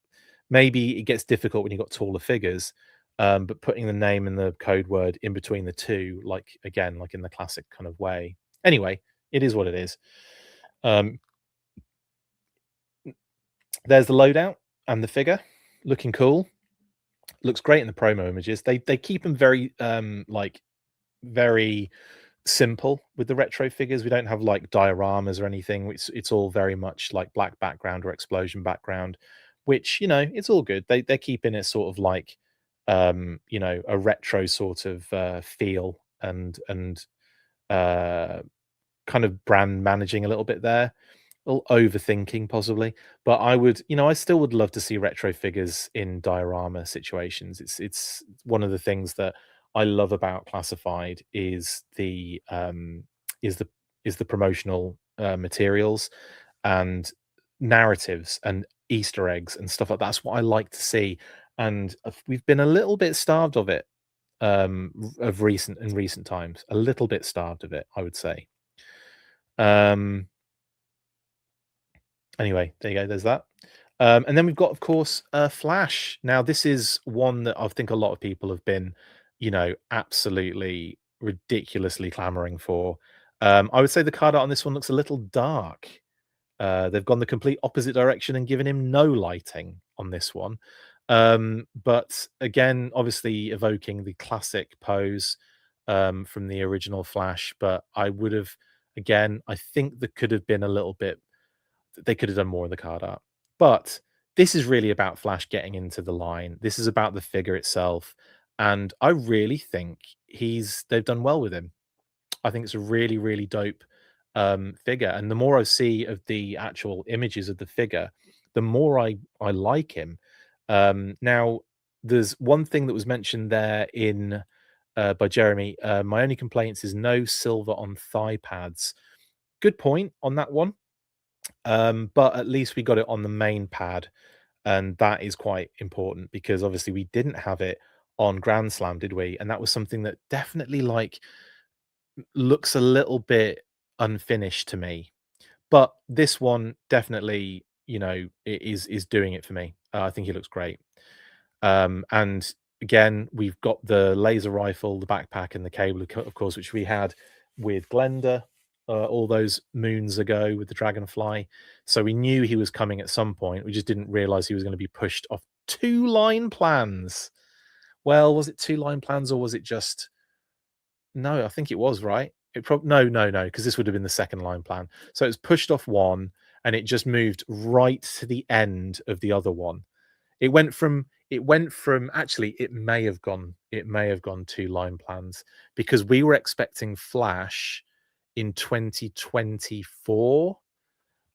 maybe it gets difficult when you've got taller figures. But putting the name and the code word in between the two, like again, like in the classic kind of way. Anyway, it is what it is. Um, there's the loadout and the figure, looking cool. Looks great in the promo images. They keep them very very simple with the retro figures. We don't have like dioramas or anything. It's all very much like black background or explosion background, which it's all good. They're keeping it sort of like a retro sort of feel and uh kind of brand managing a little bit there, a little overthinking possibly. But I still would love to see retro figures in diorama situations. It's one of the things that I love about Classified is the is the promotional materials and narratives and Easter eggs and stuff like that. That's what I like to see, and we've been a little bit starved of it of recent times. A little bit starved of it, I would say. Um, anyway, there you go. There's that. And then we've got, of course, Flash. Now, this is one that I think a lot of people have been, absolutely ridiculously clamoring for. I would say the card art on this one looks a little dark. They've gone the complete opposite direction and given him no lighting on this one. But again, obviously evoking the classic pose from the original Flash. But I would have, again, I think there could have been a little bit, they could have done more in the card art. But this is really about Flash getting into the line. This is about the figure itself. and I really think they've done well with him. I think it's a really, really dope figure. And the more I see of the actual images of the figure, the more I like him. Now, there's one thing that was mentioned there in by Jeremy. My only complaints is no silver on thigh pads. Good point on that one. But at least we got it on the main pad, and that is quite important because obviously we didn't have it on Grand Slam, did we? And that was something that definitely like looks a little bit unfinished to me. But this one definitely, is doing it for me. I think he looks great. And again, we've got the laser rifle, the backpack, and the cable, of course, which we had with Glenda all those moons ago with the Dragonfly. So we knew he was coming at some point. We just didn't realize he was going to be pushed off 2 line plans. Well, was it 2 line plans or was it just no, I think it was, right? No, because this would have been the second line plan. So it was pushed off one, and it just moved right to the end of the other one. It went from actually, it may have gone 2 line plans because we were expecting Flash in 2024,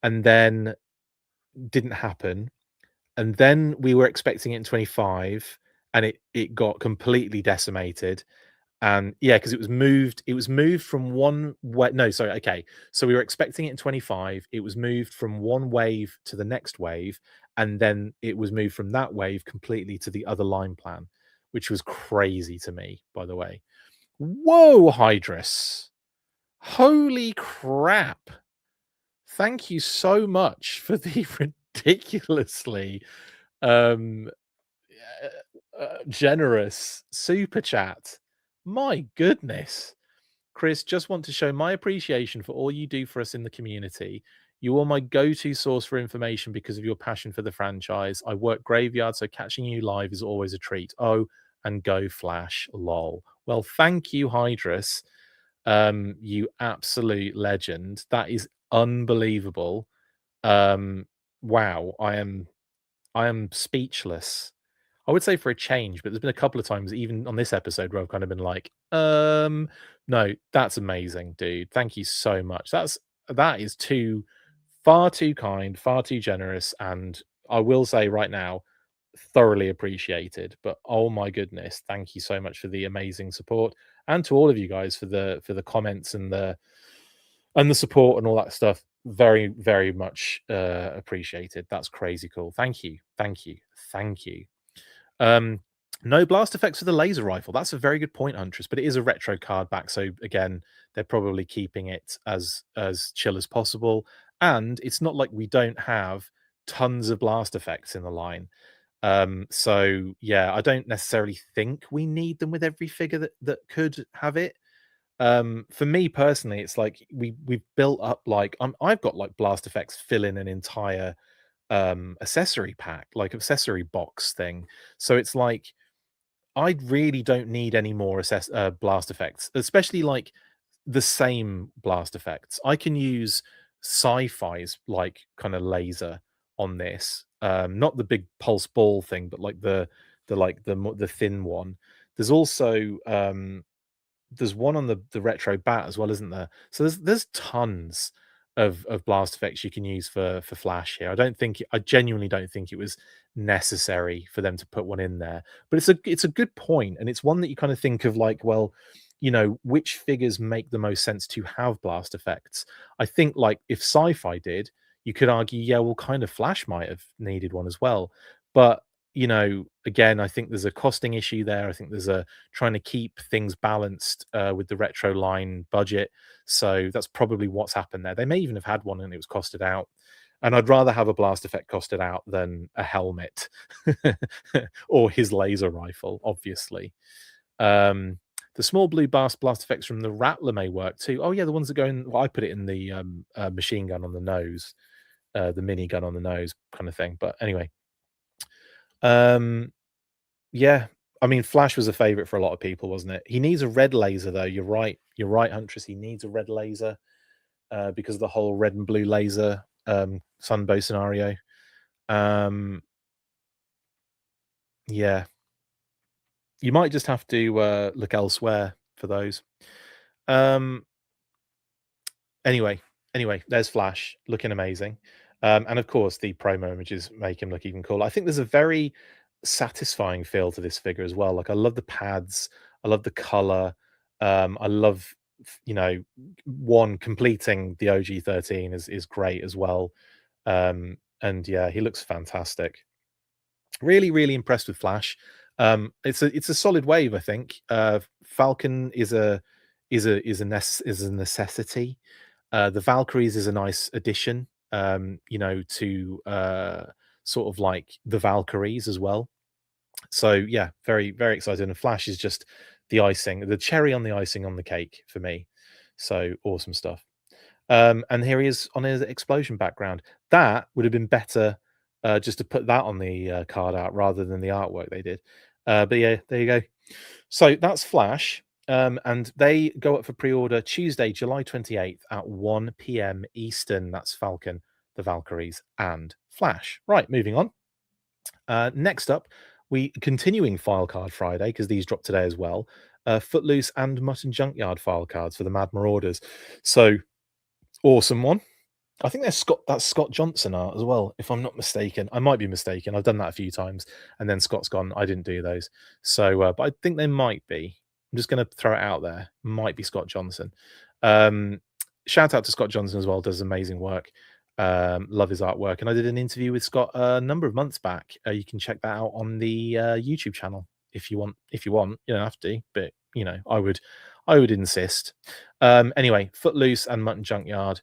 and then didn't happen. And then we were expecting it in 25, and it got completely decimated. And yeah, because it was moved from one way. No, sorry, okay. So we were expecting it in 25. It was moved from one wave to the next wave, and then it was moved from that wave completely to the other line plan, which was crazy to me, by the way. Whoa, Hydrus. Holy crap. Thank you so much for the ridiculously um generous super chat. My goodness. Chris, just want to show my appreciation for all you do for us in the community. You are my go-to source for information because of your passion for the franchise. I work graveyard, so catching you live is always a treat. Oh, and go Flash, lol. Well, thank you, Hydrus. You absolute legend. That is unbelievable. Um, wow, I am speechless. I would say for a change, but there's been a couple of times, even on this episode, where I've kind of been like, no, that's amazing, dude. Thank you so much. That is far too kind, far too generous, and I will say right now, thoroughly appreciated. But oh my goodness, thank you so much for the amazing support, and to all of you guys for the comments and the support and all that stuff. Very, very much appreciated. That's crazy cool. Thank you, thank you, thank you. Um, no blast effects for the laser rifle. That's a very good point, Huntress, but it is a retro card back, so again, they're probably keeping it as chill as possible. And it's not like we don't have tons of blast effects in the line. So yeah, I don't necessarily think we need them with every figure that could have it. For me personally, it's like we've built up like I've got like blast effects fill in an entire accessory pack, like accessory box thing. So it's like I really don't need any more blast effects, especially like the same blast effects. I can use sci-fi's like kind of laser on this. Not the big pulse ball thing, but like the thin one. There's also there's one on the retro bat as well, isn't there? So there's tons of blast effects you can use for Flash here. I genuinely don't think it was necessary for them to put one in there. But it's a good point, and it's one that you kind of think of like, well, which figures make the most sense to have blast effects? I think like if sci-fi did, you could argue, yeah, well, kind of Flash might have needed one as well. But again, I think there's a costing issue there. I think there's a trying to keep things balanced with the retro line budget. So that's probably what's happened there. They may even have had one and it was costed out. And I'd rather have a blast effect costed out than a helmet or his laser rifle, obviously. The small blue blast effects from the Rattler may work too. Oh yeah, the ones that go in. Well, I put it in the machine gun on the nose, the mini gun on the nose kind of thing. But anyway, um, yeah, I mean, Flash was a favorite for a lot of people, wasn't it? He needs a red laser, though. You're right. You're right, Huntress. He needs a red laser because of the whole red and blue laser sunbow scenario. Um, yeah, You might just have to look elsewhere for those. Um, Anyway, there's Flash looking amazing. And of course, the promo images make him look even cooler. I think there's a very satisfying feel to this figure as well. Like, I love the pads, I love the color. I love, one completing the OG 13 is great as well. And yeah, he looks fantastic. Really, really impressed with Flash. It's a solid wave, I think. Falcon is a necessity. The Valkyries is a nice addition, to sort of like the Valkyries as well. So yeah, very, very excited. And Flash is just the cherry on the icing on the cake for me. So awesome stuff. And here he is on his explosion background. That would have been better, just to put that on the card out rather than the artwork they did. But yeah, there you go. So that's Flash. And they go up for pre-order Tuesday, July 28th at 1 p.m. Eastern. That's Falcon, the Valkyries, and Flash. Right, moving on. Next up, we continuing file card Friday, because these dropped today as well. Footloose and Mutton Junkyard file cards for the Mad Marauders. So awesome one. I think that's Scott Johnson art as well, if I'm not mistaken. I might be mistaken. I've done that a few times, and then Scott's gone, I didn't do those. So, but I think they might be. I'm just going to throw it out there. Might be Scott Johnson. Um, Shout out to Scott Johnson as well. Does amazing work. Love his artwork. And I did an interview with Scott a number of months back. You can check that out on the YouTube channel if you want. If you want, you don't have to, but I would insist. Anyway, Footloose and Mutton Junkyard.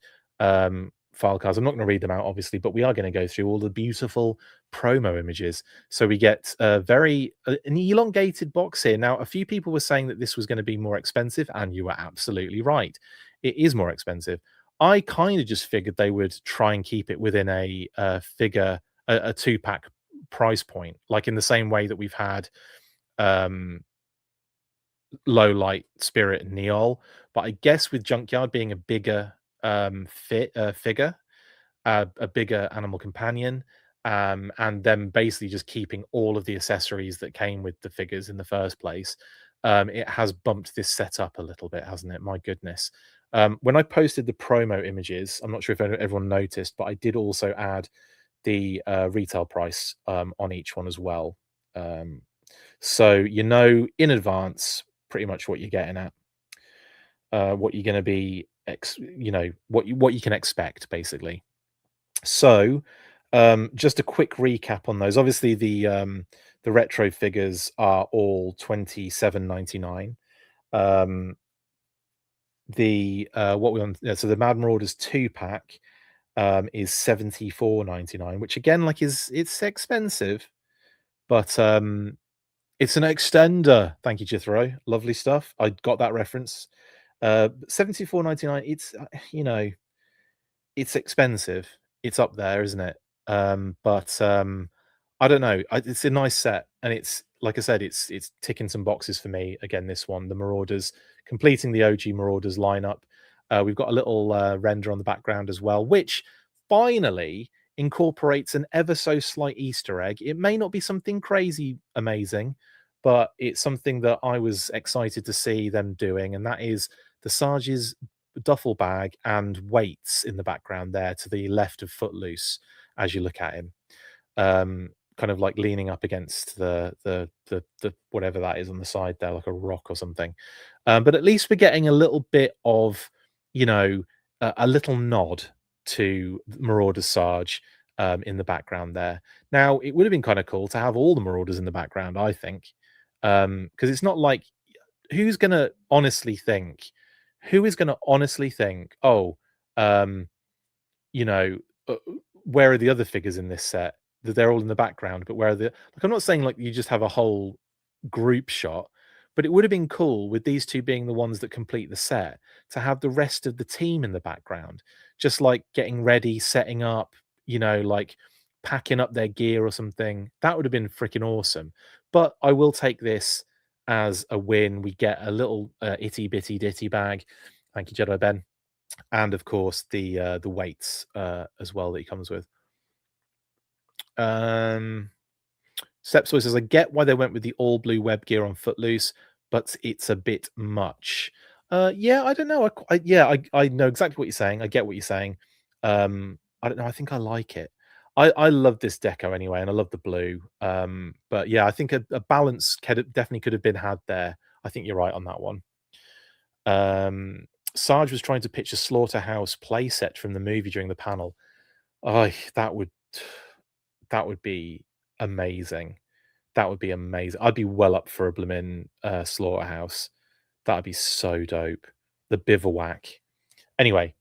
File cards. I'm not going to read them out, obviously, but we are going to go through all the beautiful promo images. So we get an elongated box here. Now, a few people were saying that this was going to be more expensive, and you were absolutely right. It is more expensive. I kind of just figured they would try and keep it within a a 2-pack price point, like in the same way that we've had um, Low Light, Spirit, and Neol. But I guess with Junkyard being a bigger figure, a bigger animal companion, and them basically just keeping all of the accessories that came with the figures in the first place. It has bumped this set up a little bit, hasn't it? My goodness. When I posted the promo images, I'm not sure if everyone noticed, but I did also add the retail price on each one as well. So in advance pretty much what you're getting at, what you're going to be, what you can expect, basically. So, just a quick recap on those. Obviously, the retro figures are all 27.99. Um, the what we on so the Mad Marauders 2-pack is 74.99, which again, like, it's expensive, but it's an extender. Thank you, Jethro. Lovely stuff. I got that reference. 74.99. It's it's expensive. It's up there, isn't it? But I don't know. It's a nice set, and it's like I said, it's ticking some boxes for me. Again, this one, the Marauders, completing the OG Marauders lineup. We've got a little render on the background as well, which finally incorporates an ever so slight Easter egg. It may not be something crazy amazing, but it's something that I was excited to see them doing, and that is the Sarge's duffel bag and weights in the background there to the left of Footloose as you look at him, kind of like leaning up against the whatever that is on the side there, like a rock or something. But at least we're getting a little bit of, a little nod to Marauder Sarge in the background there. Now, it would have been kind of cool to have all the Marauders in the background, I think, because it's not like, who's gonna honestly think who is going to honestly think, oh, um, you know, uh, where are the other figures in this set? That they're all in the background, but where are the, like, I'm not saying like you just have a whole group shot, but it would have been cool with these two being the ones that complete the set to have the rest of the team in the background, just like getting ready, setting up, like packing up their gear or something. That would have been freaking awesome. But I will take this as a win. We get a little itty bitty ditty bag. Thank you, Jedi Ben, and of course the weights as well that he comes with. Um, Stepstoy says, "I get why they went with the all blue web gear on Footloose, but it's a bit much." Yeah, I don't know. Yeah, I know exactly what you're saying. I get what you're saying. I don't know. I think I like it. I love this deco anyway, and I love the blue. But yeah, I think a balance definitely could have been had there. I think you're right on that one. Um, Sarge was trying to pitch a slaughterhouse playset from the movie during the panel. Oh, that would be amazing. That would be amazing. I'd be well up for a blooming, slaughterhouse. That'd be so dope. The bivouac. Anyway,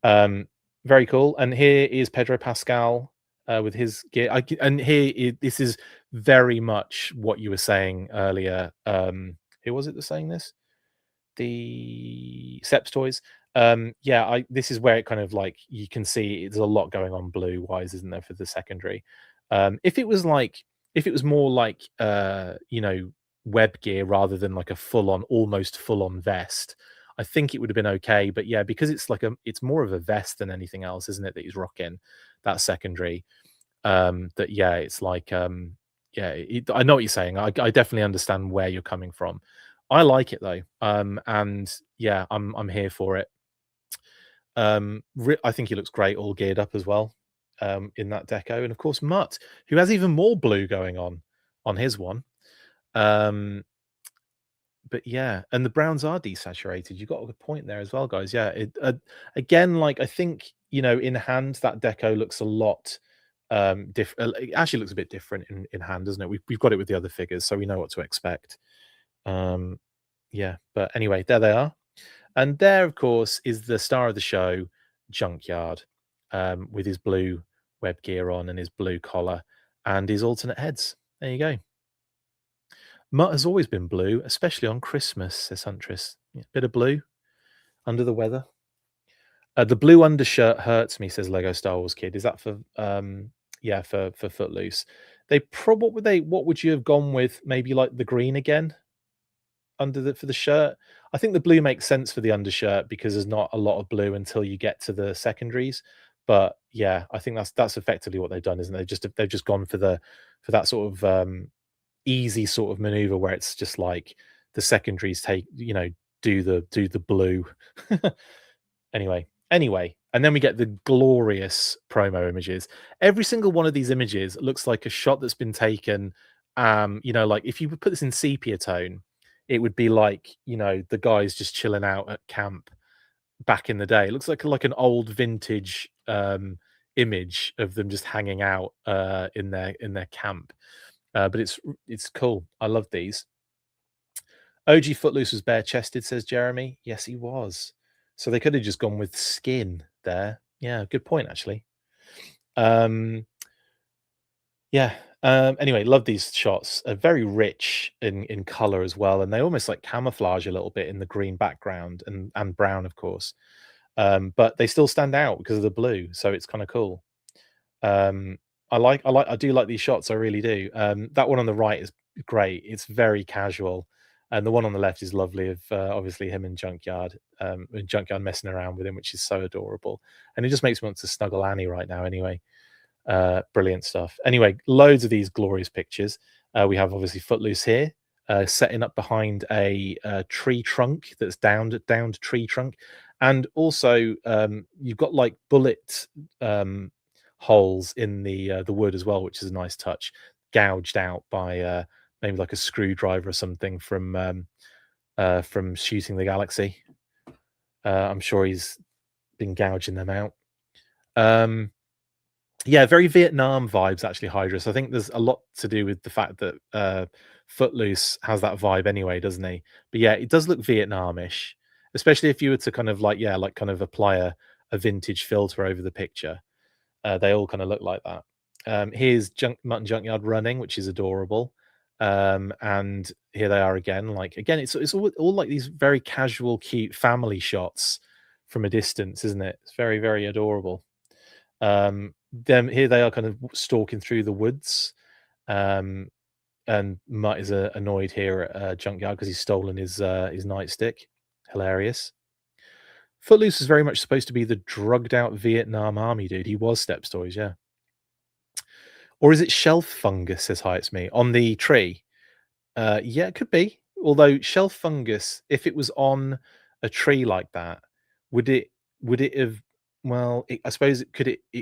um, very cool. And here is Pedro Pascal, with his gear. And this is very much what you were saying earlier. Who was it that's saying this? The Seps Toys. Yeah, this is where it kind of like you can see there's a lot going on blue wise, isn't there, for the secondary? If it was like if it was more like web gear rather than like a full on almost full on vest, I think it would have been okay. But yeah, because it's more of a vest than anything else, isn't it, that he's rocking that secondary? That yeah, it's like yeah, I know what you're saying. I definitely understand where you're coming from. I like it though, and yeah, I'm here for it. I think he looks great, all geared up as well, in that deco, and of course Mutt, who has even more blue going on his one. Um, but yeah, and the browns are desaturated. You got a good point there as well, guys. Yeah, again, like I think in hand that deco looks a lot different. It actually looks a bit different in hand, doesn't it? We've got it with the other figures, so we know what to expect. Um, yeah, but anyway, there they are. And there, of course, is the star of the show, Junkyard, with his blue web gear on and his blue collar and his alternate heads. There you go. Mutt has always been blue, especially on Christmas, says Huntress. Yeah, bit of blue under the weather. The blue undershirt hurts me, says Lego Star Wars Kid. Is that for yeah, for Footloose? What would you have gone with? Maybe like the green again? For the shirt. I think the blue makes sense for the undershirt because there's not a lot of blue until you get to the secondaries. But yeah, I think that's effectively what they've done, isn't it? They've just gone for that sort of easy sort of maneuver where it's just like the secondaries do the blue. Anyway, and then we get the glorious promo images. Every single one of these images looks like a shot that's been taken. Like if you would put this in sepia tone, it would be like the guys just chilling out at camp back in the day. It looks like an old vintage image of them just hanging out in their camp. But it's cool. I love these. OG Footloose was bare chested, says Jeremy. Yes, he was. So they could have just gone with skin there. Yeah, good point actually. Um, yeah. Anyway, love these shots. Very rich in color as well, and they almost like camouflage a little bit in the green background and brown, of course. But they still stand out because of the blue, so it's kind of cool. I do like these shots. I really do. That one on the right is great. It's very casual, and the one on the left is lovely. Of obviously him and Junkyard messing around with him, which is so adorable, and it just makes me want to snuggle Annie right now. Anyway, brilliant stuff. Anyway, loads of these glorious pictures. We have obviously Footloose here, setting up behind a tree trunk that's downed tree trunk, and also you've got like bullet holes in the wood as well, which is a nice touch, gouged out by maybe like a screwdriver or something from shooting the galaxy. I'm sure he's been gouging them out. Yeah, very Vietnam vibes actually, Hydrus. I think there's a lot to do with the fact that Footloose has that vibe anyway, doesn't he? But yeah, it does look Vietnamish, especially if you were to kind of like kind of apply a vintage filter over the picture. They all kind of look like that. Here's Mutton Junkyard running, which is adorable. And here they are again. Like again, it's all like these very casual, cute family shots from a distance, isn't it? It's very, very adorable. Then here they are kind of stalking through the woods. And Mutt is annoyed here at Junkyard because he's stolen his nightstick. Hilarious. Footloose is very much supposed to be the drugged out Vietnam army dude. He was Steps Toys, yeah. Or is it shelf fungus, says Hi, it's me, on the tree? Yeah, it could be. Although shelf fungus, if it was on a tree like that, would it have well, I suppose it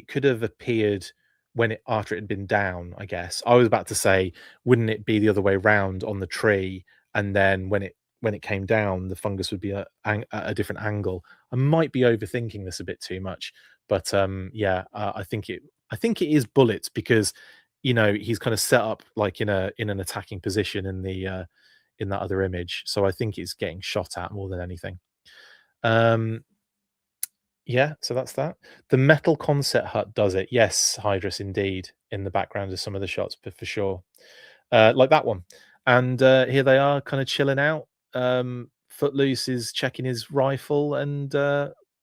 could have appeared when it after it had been down, I guess. I was about to say, wouldn't it be the other way round on the tree, and then when it came down, the fungus would be at a different angle. I might be overthinking this a bit too much, but, yeah, I think it is bullets because, he's kinda set up, like, in an attacking position in that other image, so I think it's getting shot at more than anything. Um, yeah, so that's that. The metal concept hut does it. Yes, Hydrus, indeed, in the background of some of the shots, but for sure. Like that one. And, here they are kinda chilling out. Footloose is checking his rifle, and,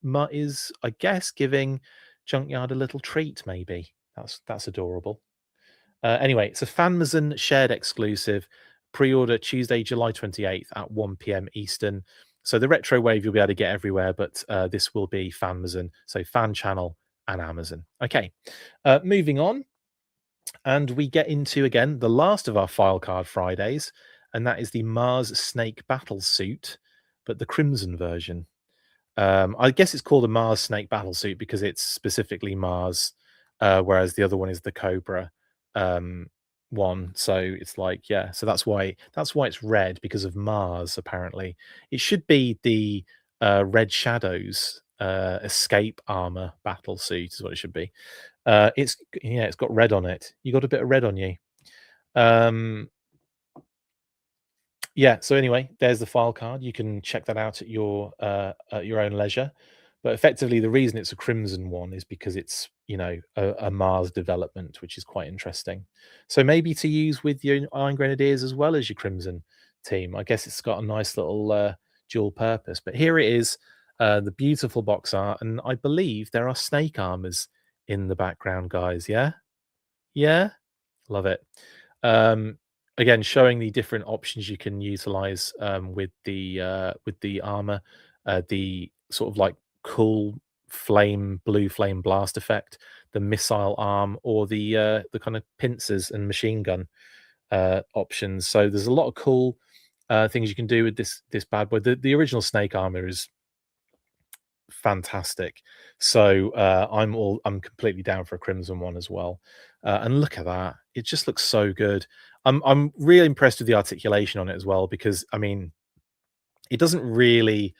Mutt is, I guess, giving Junkyard a little treat, maybe. That's adorable. Anyway, it's a Fanmazon shared exclusive. Pre-order Tuesday, July 28th at 1 p.m. Eastern. So the retro wave you'll be able to get everywhere, but this will be Fanmazon, so Fan Channel and Amazon. Okay, moving on, and we get into again the last of our file card Fridays, and that is the Mars Snake Battle Suit, but the Crimson version. I guess it's called a Mars Snake Battlesuit because it's specifically Mars, whereas the other one is the Cobra um, one. So it's like, yeah, so that's why it's red because of Mars. Apparently, it should be the Red Shadows escape armor battle suit is what it should be. It's yeah, it's got red on it. You got a bit of red on you. Um, yeah, so anyway, there's the file card. You can check that out at your own leisure. But effectively, the reason it's a Crimson one is because it's, a Mars development, which is quite interesting. So maybe to use with your Iron Grenadiers as well as your Crimson team. I guess it's got a nice little dual purpose. But here it is, the beautiful box art, and I believe there are snake armors in the background, guys. Yeah, yeah, love it. Um, Again, showing the different options you can utilize with the armor, the sort of like cool blue flame blast effect, the missile arm, or the kind of pincers and machine gun options. So there's a lot of cool things you can do with this bad boy. The original Snake armor is fantastic. So I'm completely down for a crimson one as well. And look at that. It just looks so good. I'm really impressed with the articulation on it as well because I mean it doesn't really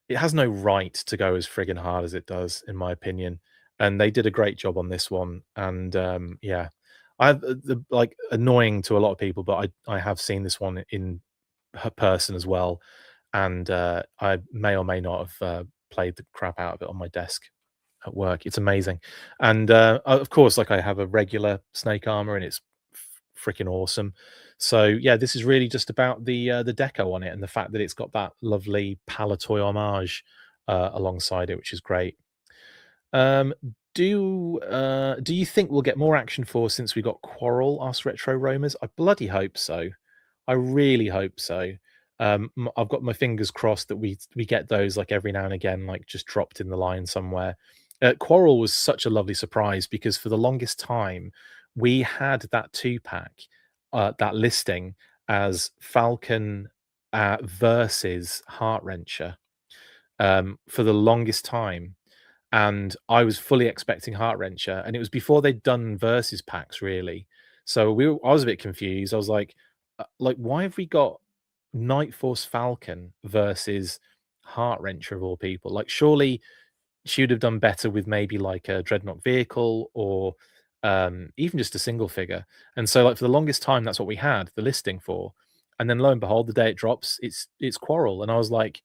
it has no right to go as friggin' hard as it does, in my opinion. And they did a great job on this one. And yeah. Like annoying to a lot of people, but I have seen this one in her person as well, and I may or may not have played the crap out of it on my desk at work. It's amazing, and of course, like I have a regular snake armor, and it's freaking awesome. So yeah, this is really just about the deco on it and the fact that it's got that lovely Palatoy homage alongside it, which is great. Um, do you think we'll get more Action Force since we got Quarrel? Asked Retro Roamers. I bloody hope so. I really hope so. I've got my fingers crossed that we get those like every now and again, like just dropped in the line somewhere. Quarrel was such a lovely surprise because for the longest time we had that 2 pack, that listing as Falcon versus Heart Wrencher for the longest time, and I was fully expecting Heart Wrencher, and it was before they'd done versus packs really. So I was a bit confused. I was like, why have we got Night Force Falcon versus Heart Wrencher of all people? Like, surely she would have done better with maybe like a Dreadnought vehicle or even just a single figure. And so, like for the longest time, that's what we had the listing for. And then lo and behold, the day it drops, it's Quarrel, and I was like,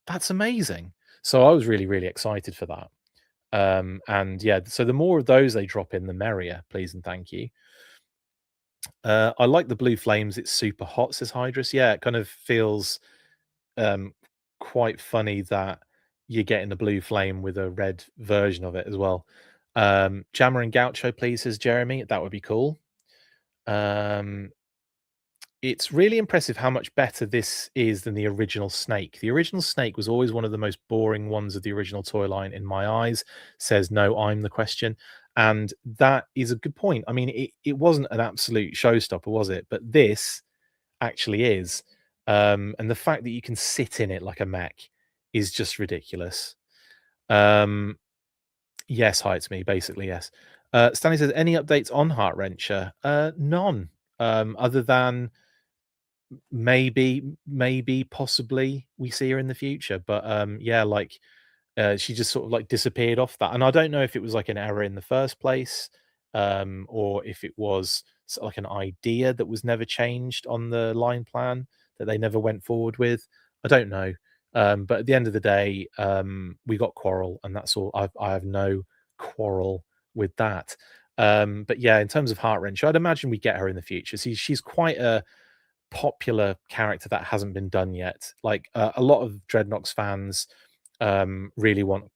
that's amazing. So I was really really excited for that. And yeah, so the more of those they drop in, the merrier, please and thank you. I like the blue flames. It's super hot, says Hydrus. Yeah, it kind of feels um, quite funny that you're getting the blue flame with a red version of it as well. Jammer and Gaucho, please, says Jeremy. That would be cool. Um, it's really impressive how much better this is than the original Snake. The original Snake was always one of the most boring ones of the original toy line in my eyes. Says no, I'm the question. And that is a good point. I mean, it wasn't an absolute showstopper, was it? But this actually is. And the fact that you can sit in it like a mech is just ridiculous. Um, yes, hi, it's me, basically, yes. Stanley says, any updates on Heart Wrencher? None. Other than maybe, possibly we see her in the future. But yeah, like she just sort of like disappeared off that. And I don't know if it was like an error in the first place, or if it was like an idea that was never changed on the line plan that they never went forward with. I don't know. But at the end of the day, we got Quarrel, and that's all. I have no quarrel with that. But yeah, in terms of Heart Wrencher, I'd imagine we get her in the future. See, she's quite a popular character that hasn't been done yet. Like a lot of Dreadnoks fans really want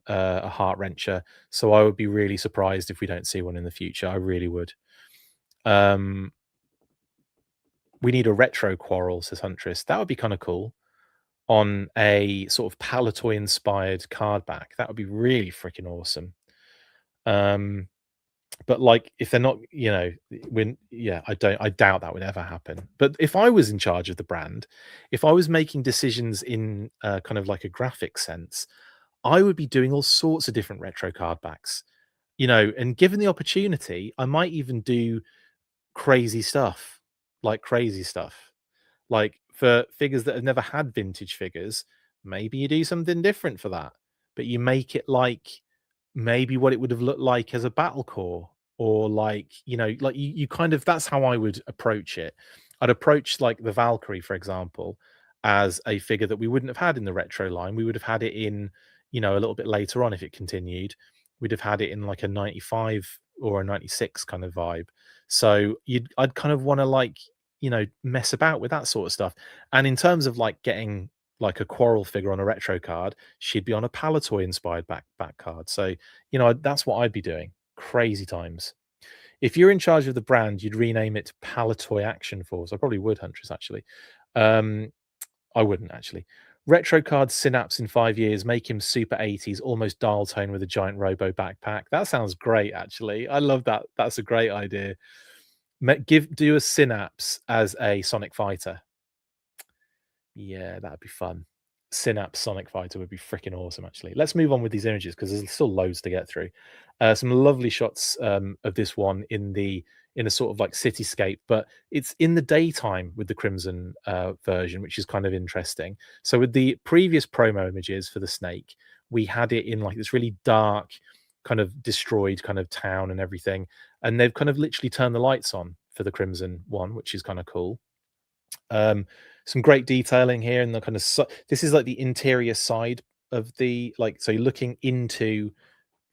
a Heart Wrencher. So I would be really surprised if we don't see one in the future. I really would. Um, we need a retro Quarrel, says Huntress. That would be kind of cool on a sort of Palatoy inspired card back. That would be really freaking awesome. But like if they're not, when I doubt that would ever happen. But if I was in charge of the brand, if I was making decisions in kind of like a graphic sense, I would be doing all sorts of different retro card backs, and given the opportunity, I might even do crazy stuff, like crazy stuff. Like for figures that have never had vintage figures, maybe you do something different for that, but you make it like maybe what it would have looked like as a battle core, or like, like you kind of, that's how I would approach it. I'd approach like the Valkyrie, for example, as a figure that we wouldn't have had in the retro line. We would have had it in, a little bit later on if it continued. We'd have had it in like a 95 or a 96 kind of vibe. So I'd kind of want to like, mess about with that sort of stuff. And in terms of like getting like a Quarrel figure on a retro card, she'd be on a Palatoy inspired back card. So, that's what I'd be doing. Crazy times. If you're in charge of the brand, you'd rename it Palatoy Action Force. I probably would, Huntress, actually. I wouldn't actually. Retro card Synapse in 5 years, make him super 80s, almost dial tone with a giant robo backpack. That sounds great, actually. I love that. That's a great idea. Do a Synapse as a Sonic Fighter. Yeah, that'd be fun. Synapse Sonic Fighter would be freaking awesome, actually. Let's move on with these images because there's still loads to get through. Some lovely shots of this one in a sort of like cityscape, but it's in the daytime with the Crimson version, which is kind of interesting. So with the previous promo images for the snake, we had it in like this really dark, kind of destroyed kind of town and everything, and they've kind of literally turned the lights on for the Crimson one, which is kind of cool. Some great detailing here in the kind of this is like the interior side of the, like, so you're looking into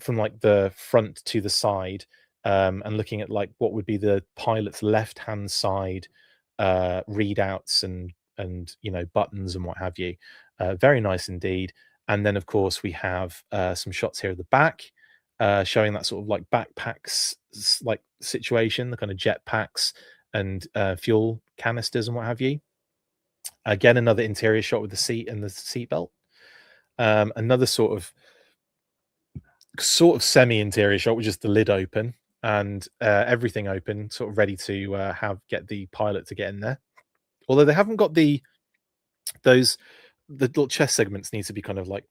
from like the front to the side, and looking at like what would be the pilot's left hand side readouts and buttons and what have you. Very nice indeed. And then of course we have some shots here at the back, showing that sort of like backpacks like situation, the kind of jetpacks and fuel canisters and what have you. Again, another interior shot with the seat and the seatbelt. Another sort of semi-interior shot with just the lid open and everything open, sort of ready to get the pilot to get in there. Although they haven't got the little chest segments need to be kind of like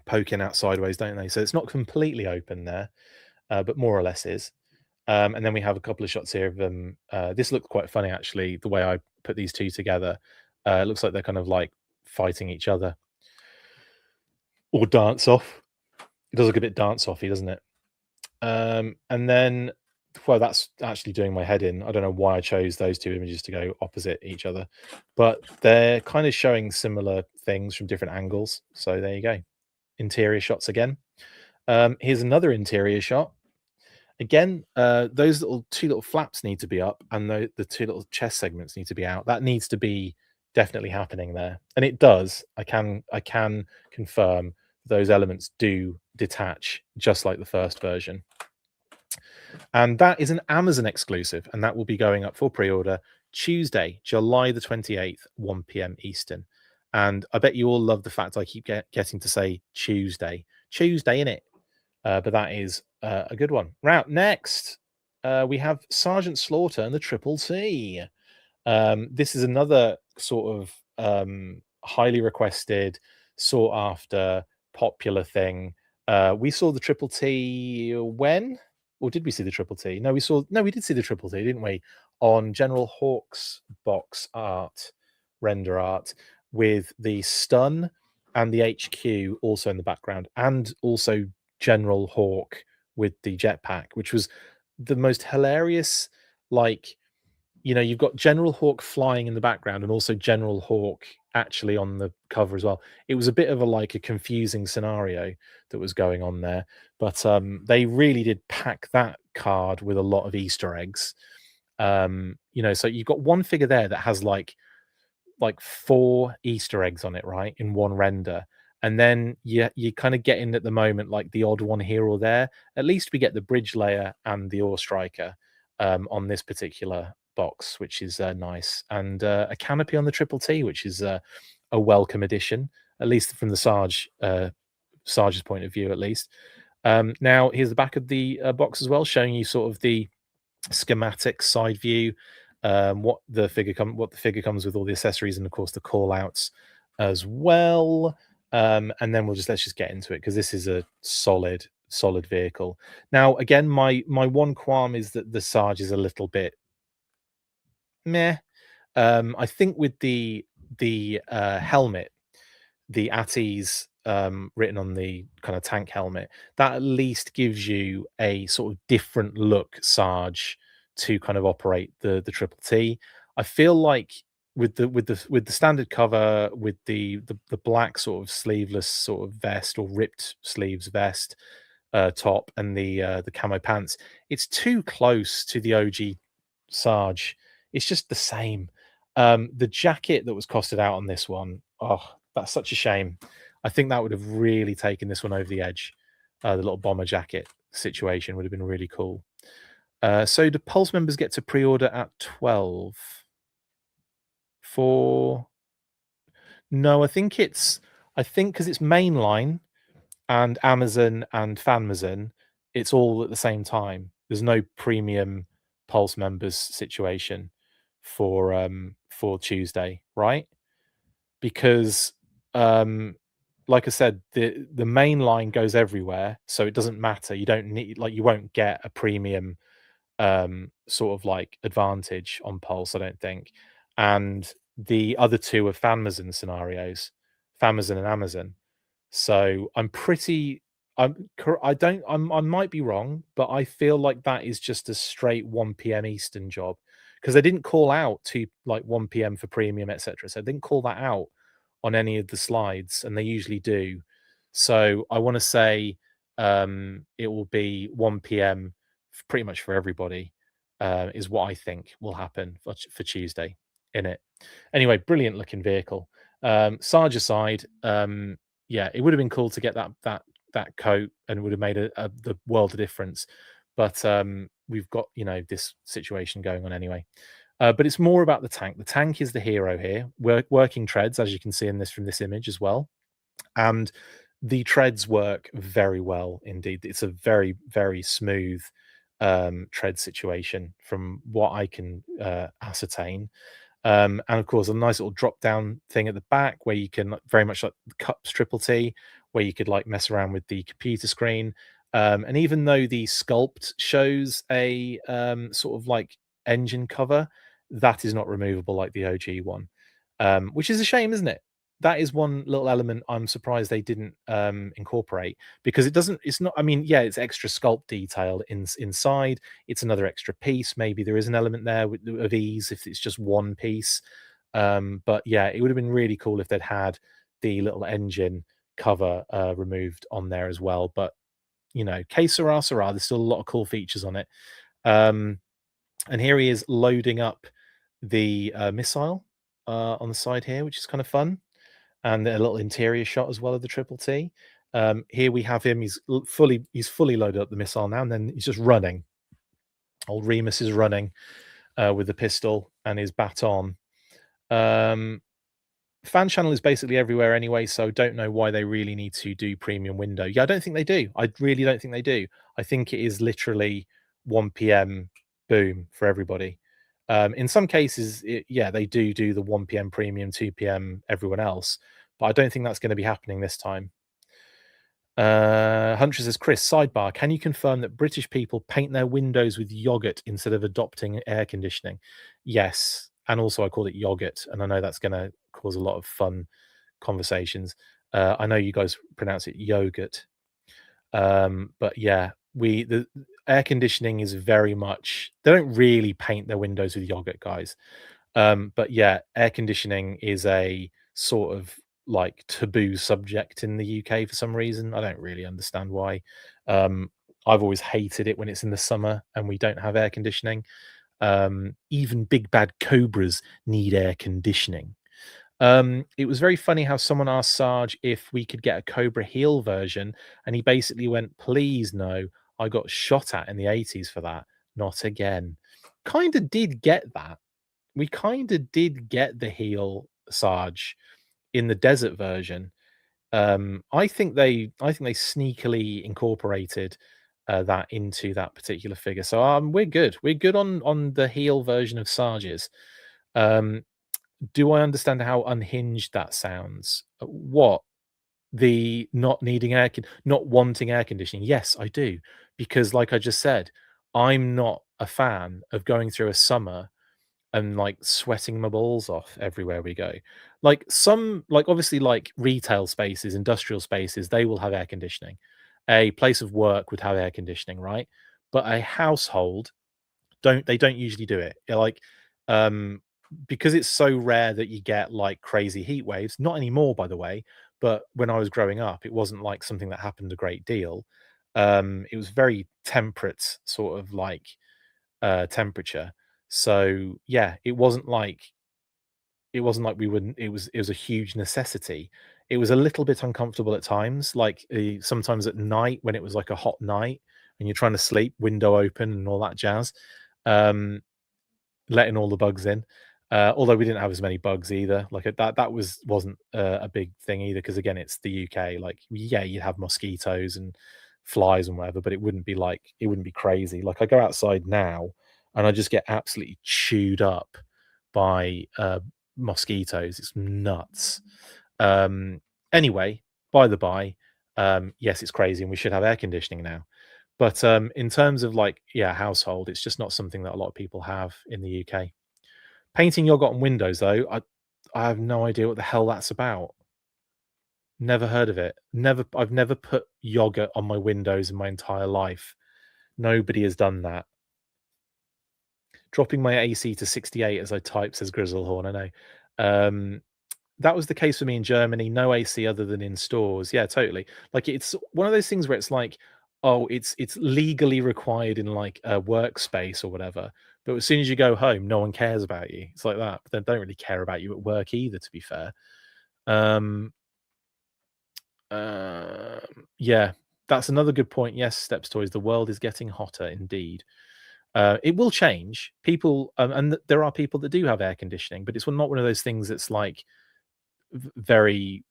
poking out sideways, don't they? So it's not completely open there, but more or less is. And then we have a couple of shots here of them. This looked quite funny, actually, the way I put these two together. It looks like they're kind of like fighting each other or dance off. It does look a bit dance offy, doesn't it? And then, well, that's actually doing my head in. I don't know why I chose those two images to go opposite each other, but they're kind of showing similar things from different angles. So there you go. Interior shots again. Here's another interior shot. Again, those two little flaps need to be up, and the two little chest segments need to be out. That needs to be definitely happening there, and it does. I can confirm those elements do detach, just like the first version. And that is an Amazon exclusive, and that will be going up for pre-order Tuesday, July the 28th, 1 p.m. Eastern. And I bet you all love the fact I keep getting to say Tuesday, innit? But that is a good one. Right, next, we have Sergeant Slaughter and the Triple T. This is another sort of highly requested, sought after, popular thing. We saw the Triple T when? Or did we see the Triple T? No, we did see the Triple T, didn't we? On General Hawk's box art, render art, with the stun and the HQ also in the background, and also General Hawk with the jetpack, which was the most hilarious, like, you've got General Hawk flying in the background and also General Hawk actually on the cover as well. It was a bit of a confusing scenario that was going on there, but they really did pack that card with a lot of Easter eggs. So you've got one figure there that has like four Easter eggs on it, right, in one render. And then you kind of get in at the moment like the odd one here or there. At least we get the bridge layer and the ore striker on this particular box, which is nice, and a canopy on the Triple T, which is a welcome addition, at least from the Sarge's point of view, at least. Now here's the back of the box as well, showing you sort of the schematic side view, what the figure comes with, all the accessories, and of course the call outs as well. And then let's just get into it, because this is a solid vehicle. Now again, my one qualm is that the Sarge is a little bit meh. I think with the helmet, the at ease written on the kind of tank helmet, that at least gives you a sort of different look Sarge to kind of operate the Triple T. I feel like with the standard cover, with the black sort of sleeveless sort of vest, or ripped sleeves vest, top, and the camo pants, it's too close to the OG Sarge. It's just the same. The jacket that was costed out on this one, oh, that's such a shame. I think that would have really taken this one over the edge. The little bomber jacket situation would have been really cool. So do Pulse members get to pre-order at 12? For No, I think because it's mainline and Amazon and Fanmazon, it's all at the same time. There's no premium Pulse members situation for Tuesday, right? Because like I said, the main line goes everywhere, so it doesn't matter. You don't need, you won't get a premium sort of like advantage on Pulse, I don't think. And the other two are Fanmazon scenarios, Fanmazon and Amazon. So I might be wrong, but I feel like that is just a straight 1 p.m. Eastern job, because they didn't call out to like 1 p.m. for premium, etc. So they didn't call that out on any of the slides, and they usually do. So I want to say it will be 1 p.m. pretty much for everybody, is what I think will happen for Tuesday in it. Anyway, brilliant looking vehicle. Sarge aside, yeah, it would have been cool to get that coat, and it would have made the world of difference. But we've got this situation going on anyway. But it's more about the tank. The tank is the hero here. Working treads, as you can see from this image as well, and the treads work very well indeed. It's a very, very smooth tread situation from what I can ascertain. And of course, a nice little drop down thing at the back, where you can, very much like the Cups Triple T, where you could like mess around with the computer screen. And even though the sculpt shows a sort of like engine cover, that is not removable like the OG one, which is a shame, isn't it? That is one little element I'm surprised they didn't incorporate, because it's not, I mean, yeah, it's extra sculpt detail inside. It's another extra piece. Maybe there is an element there of ease if it's just one piece. But yeah, it would have been really cool if they'd had the little engine cover removed on there as well. But que sera, sera. There's still a lot of cool features on it. And here he is loading up the missile on the side here, which is kind of fun. And a little interior shot as well of the Triple T. Here we have him. He's fully loaded up the missile now, and then he's just running. Old Remus is running with the pistol and his baton. fan channel is basically everywhere anyway, so don't know why they really need to do premium window. Yeah, I don't think they do. I really don't think they do. I think it is literally 1 p.m. boom for everybody. In some cases, yeah, they do the 1 p.m. premium, 2 p.m. everyone else, but I don't think that's going to be happening this time. Hunter says, Chris, sidebar, can you confirm that British people paint their windows with yogurt instead of adopting air conditioning? Yes. And also, I call it yogurt, and I know that's going to cause a lot of fun conversations. I know you guys pronounce it yogurt. But yeah, the air conditioning is very much, they don't really paint their windows with yogurt, guys. But yeah, air conditioning is a sort of like taboo subject in the UK for some reason. I don't really understand why. Um, I've always hated it when it's in the summer and we don't have air conditioning. Even big bad cobras need air conditioning. It was very funny how someone asked Sarge if we could get a Cobra Heel version, and he basically went, "Please no, I got shot at in the 80s for that. Not again." Kind of did get that. We kind of did get the heel Sarge in the desert version. I think they sneakily incorporated that into that particular figure. So we're good. We're good on the heel version of Sarge's. Um, do I understand how unhinged that sounds? What? The not needing not wanting air conditioning? Yes, I do. Because like I just said, I'm not a fan of going through a summer and like sweating my balls off everywhere we go. Like obviously like retail spaces, industrial spaces, they will have air conditioning. A place of work would have air conditioning, right? But a household don't usually do it. Um, because it's so rare that you get like crazy heat waves. Not anymore, by the way. But when I was growing up, it wasn't like something that happened a great deal. It was very temperate, sort of like temperature. So yeah, it wasn't like we wouldn't. It was a huge necessity. It was a little bit uncomfortable at times, like sometimes at night when it was like a hot night and you're trying to sleep, window open and all that jazz. Um, letting all the bugs in. Although we didn't have as many bugs either. Like that wasn't a big thing either because again it's the UK. Like yeah, you'd have mosquitoes and flies and whatever, but it wouldn't be crazy. Like I go outside now and I just get absolutely chewed up by mosquitoes. It's nuts. Um, anyway, by the by, yes, it's crazy and we should have air conditioning now. But in terms of like, yeah, household, it's just not something that a lot of people have in the UK. Painting yogurt on windows, though, I have no idea what the hell that's about. Never heard of it. I've never put yogurt on my windows in my entire life. Nobody has done that. Dropping my AC to 68 as I type, says Grizzlehorn. I know. That was the case for me in Germany. No AC other than in stores. Yeah, totally. Like it's one of those things where it's like, oh, it's legally required in like a workspace or whatever. But as soon as you go home, no one cares about you. It's like that. But they don't really care about you at work either, to be fair. Um, uh, yeah, that's another good point. Yes, Steps Toys. The world is getting hotter indeed. It will change. People, there are people that do have air conditioning, but it's not one of those things that's like very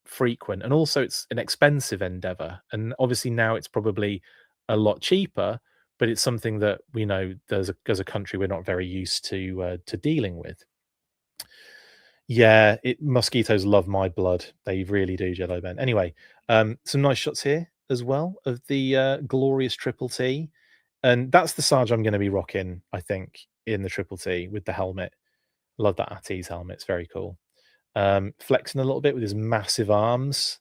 frequent, and also it's an expensive endeavor, and obviously now it's probably a lot cheaper, but it's something that we know as a country we're not very used to dealing with. Yeah, mosquitoes love my blood. They really do, Jedi Ben. Anyway, some nice shots here as well of the glorious triple T, and that's the Sarge I'm going to be rocking, I think, in the triple T with the helmet. Love that Atti's helmet; it's very cool. Flexing a little bit with his massive arms.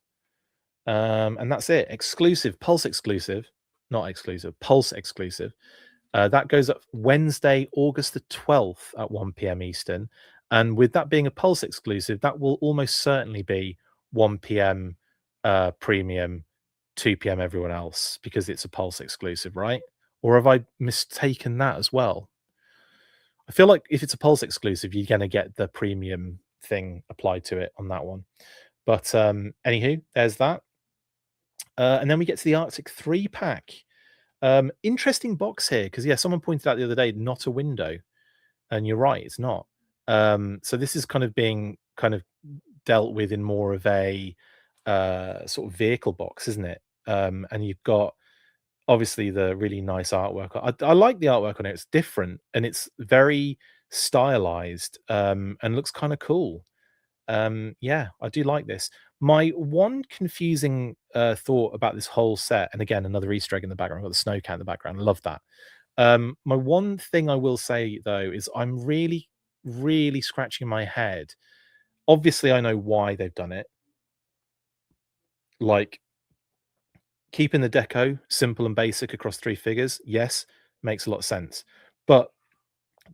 And that's it. Exclusive, Pulse exclusive, not exclusive, Pulse exclusive. That goes up Wednesday, August the 12th at 1 p.m. Eastern. And with that being a Pulse exclusive, that will almost certainly be 1 p.m. Premium, 2 p.m. everyone else, because it's a Pulse exclusive, right? Or have I mistaken that as well? I feel like if it's a Pulse exclusive, you're going to get the premium thing applied to it on that one. But anywho, there's that. And then we get to the Arctic 3 pack. Interesting box here because, yeah, someone pointed out the other day, not a window. And you're right, it's not. So this is kind of being kind of dealt with in more of a sort of vehicle box, isn't it? And you've got obviously the really nice artwork. I like the artwork on it. It's different and it's very stylized and looks kind of cool. Yeah, I do like this. My one confusing thought about this whole set, and again, another Easter egg in the background, I've got the snow cat in the background. I love that. My one thing I will say though is I'm really, really scratching my head. Obviously, I know why they've done it. Like keeping the deco simple and basic across three figures, yes, makes a lot of sense. But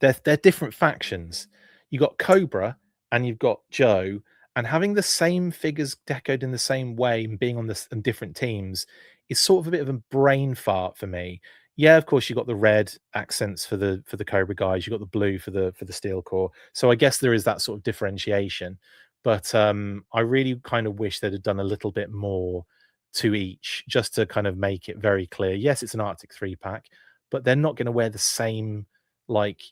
they're different factions. You got Cobra and you've got Joe, and having the same figures decoed in the same way and being on this and different teams is sort of a bit of a brain fart for me. Yeah, of course you got the red accents for the Cobra guys, you got the blue for the Steel Core. So I guess there is that sort of differentiation. But I really kind of wish they'd have done a little bit more to each, just to kind of make it very clear. Yes, it's an Arctic 3 pack, but they're not going to wear the same like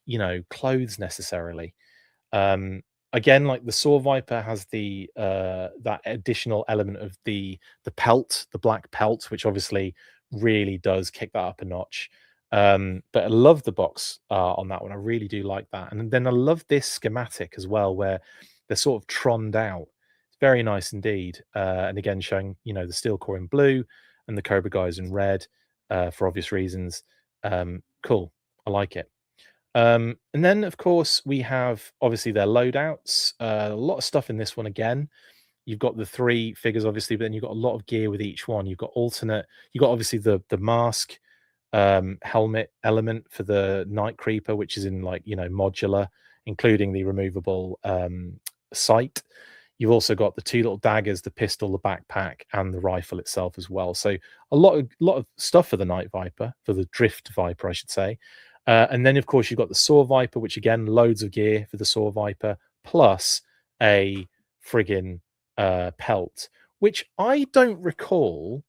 clothes necessarily. um Again, like the Saw Viper has the that additional element of the pelt, the black pelt, which obviously really does kick that up a notch. But I love the box on that one. I really do like that. And then I love this schematic as well, where they're sort of tronned out. It's very nice indeed. And again, showing the Steel Core in blue and the Cobra guys in red, for obvious reasons. Cool, I like it. And then, of course, we have obviously their loadouts. A lot of stuff in this one again. You've got the three figures, obviously, but then you've got a lot of gear with each one. You've got alternate. You've got obviously the mask, helmet element for the Night Creeper, which is in like modular, including the removable sight. You've also got the two little daggers, the pistol, the backpack, and the rifle itself as well. So a lot of stuff for the Night Viper, for the Drift Viper, I should say. And then, of course, you've got the Saw Viper, which again, loads of gear for the Saw Viper, plus a friggin' pelt, which I don't recall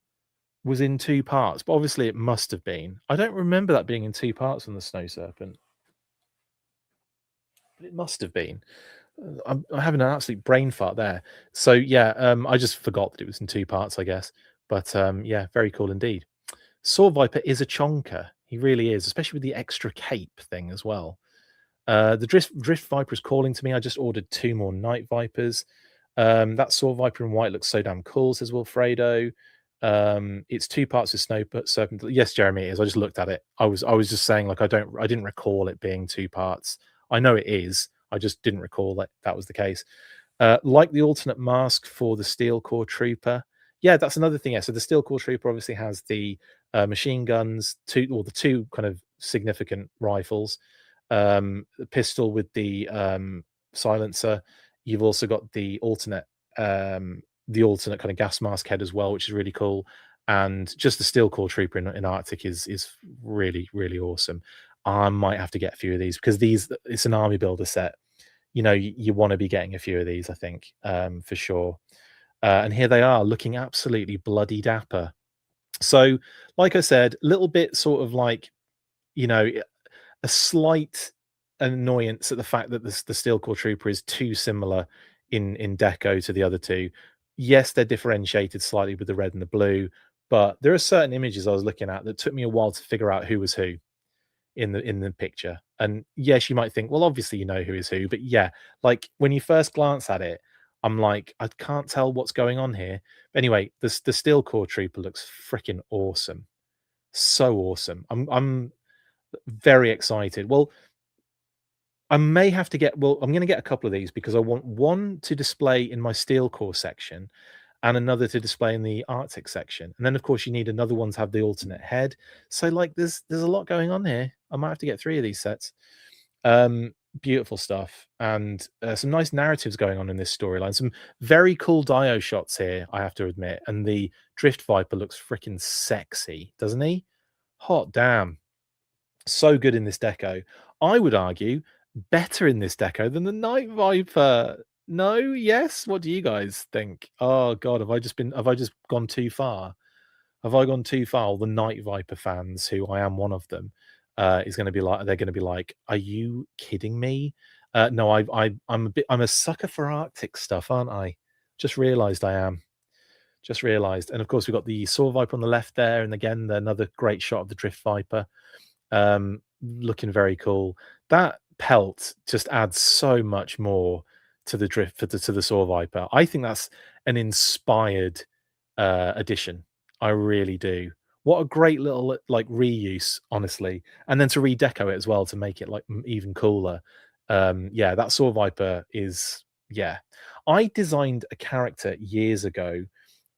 was in two parts, but obviously it must have been. I don't remember that being in two parts on the Snow Serpent, but it must have been. I'm having an absolute brain fart there. So yeah, I just forgot that it was in two parts, I guess. But yeah, very cool indeed. Saw Viper is a chonker. He really is, especially with the extra cape thing as well. The Drift Viper is calling to me. I just ordered two more Night Vipers. That Saw Viper in white looks so damn cool, says Wilfredo. It's two parts of Snow Serpent. Yes, Jeremy, it is. I just looked at it. I was just saying, like, I didn't recall it being two parts. I know it is. I just didn't recall that was the case. Like the alternate mask for the Steel Core Trooper. Yeah, that's another thing. Yeah, so the Steel Core Trooper obviously has the machine guns, the two kind of significant rifles, the pistol with the silencer. You've also got the alternate kind of gas mask head as well, which is really cool. And just the Steel Core Trooper in Arctic is really, really awesome. I might have to get a few of these because it's an army builder set. You want to be getting a few of these, I think, for sure. And here they are, looking absolutely bloody dapper. So, like I said, a little bit sort of like, you know, a slight annoyance at the fact that the Steel Core Trooper is too similar in deco to the other two. Yes, they're differentiated slightly with the red and the blue, but there are certain images I was looking at that took me a while to figure out who was who in the picture. And yes, you might think, well, obviously you know who is who, but yeah, like when you first glance at it, I'm like, I can't tell what's going on here. Anyway, the Steel Core Trooper looks freaking awesome, so awesome. I'm very excited. Well, I may have to get. Well, I'm going to get a couple of these because I want one to display in my Steel Core section, and another to display in the Arctic section. And then, of course, you need another one to have the alternate head. So, like, there's a lot going on here. I might have to get three of these sets. Beautiful stuff, and some nice narratives going on in this storyline. Some very cool Dio shots here, I have to admit. And the Drift Viper looks freaking sexy, doesn't he? Hot damn, so good in this deco. I would argue better in this deco than the Night Viper. No, yes. What do you guys think? Oh God, have I just gone too far? Have I gone too far? All the Night Viper fans, who I am one of them, is going to be like, they're going to be like, "Are you kidding me?" No, I'm a sucker for Arctic stuff, aren't I? Just realised I am. Just realised. And of course, we've got the Saw Viper on the left there, and again, another great shot of the Drift Viper. Looking very cool. That pelt just adds so much more to the drift to the Saw Viper. I think that's an inspired addition. I really do. What a great little like reuse, honestly, and then to redeco it as well to make it like even cooler. Yeah, that Saw Viper is yeah. I designed a character years ago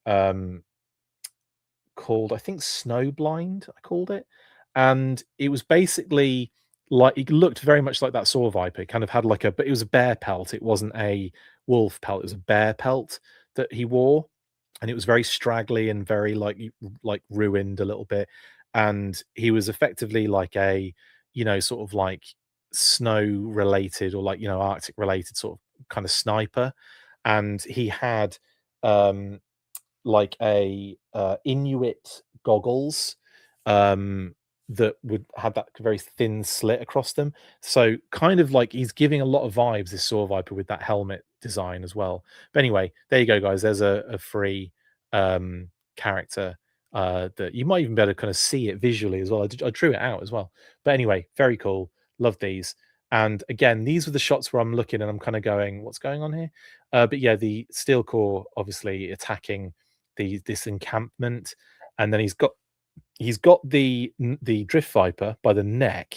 um, called I think Snowblind, I called it, and it was basically like it looked very much like that Saw Viper. It kind of had like a but it was a bear pelt. It wasn't a wolf pelt. It was a bear pelt that he wore, and it was very straggly and very like ruined a little bit. And he was effectively like a sort of like snow related or like Arctic related sort of kind of sniper, and he had um like a Inuit goggles um, that would have that very thin slit across them. So kind of like he's giving a lot of vibes, this Saw Viper, with that helmet design as well. But anyway, there you go, guys. There's a free character that you might even be able to kind of see it visually as well. I drew it out as well. But anyway, very cool. Love these. And again, these were the shots where I'm looking and I'm kind of going, what's going on here? But yeah, the steel core obviously attacking this encampment, and then he's got the Drift Viper by the neck,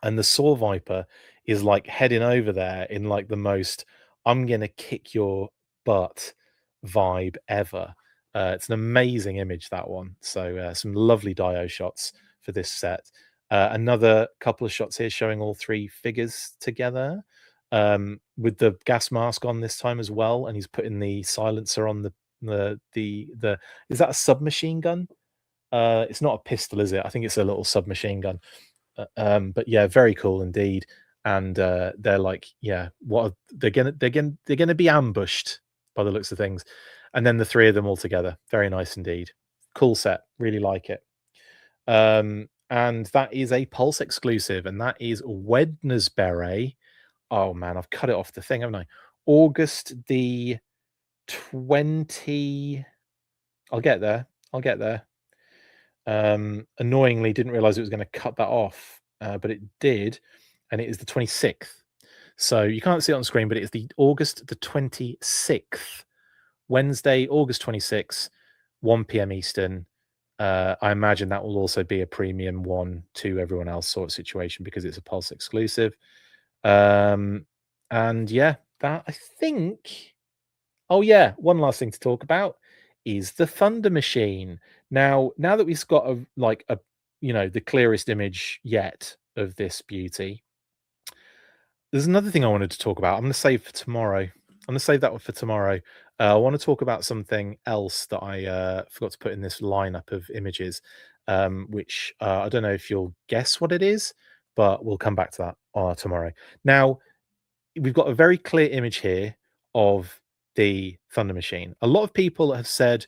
and the Saw Viper is like heading over there in like the most "I'm gonna kick your butt" vibe ever. It's an amazing image, that one. So some lovely Dio shots for this set. Another couple of shots here showing all three figures together with the gas mask on this time as well, and he's putting the silencer on the is that a submachine gun? It's not a pistol, is it? I think it's a little submachine gun. But yeah, very cool indeed. And they're like, yeah, they're gonna be ambushed by the looks of things. And then the three of them all together, very nice indeed. Cool set, really like it. And that is a Pulse exclusive, and that is Wednesbury. Oh man, I've cut it off the thing, haven't I? August the 20. I'll get there. I'll get there. Annoyingly, didn't realize it was going to cut that off, but it did, and it is the 26th. So you can't see it on screen, but it is the August the 26th, Wednesday, August 26th, 1 p.m. Eastern. I imagine that will also be a premium one to everyone else sort of situation because it's a Pulse exclusive. And yeah, that I think. Oh yeah, one last thing to talk about is the Thunder Machine. Now that we've got the clearest image yet of this beauty, there's another thing I wanted to talk about. I'm going to save for tomorrow. I'm going to save that one for tomorrow. I want to talk about something else that I forgot to put in this lineup of images, which I don't know if you'll guess what it is, but we'll come back to that tomorrow. Now, we've got a very clear image here of the Thunder Machine. A lot of people have said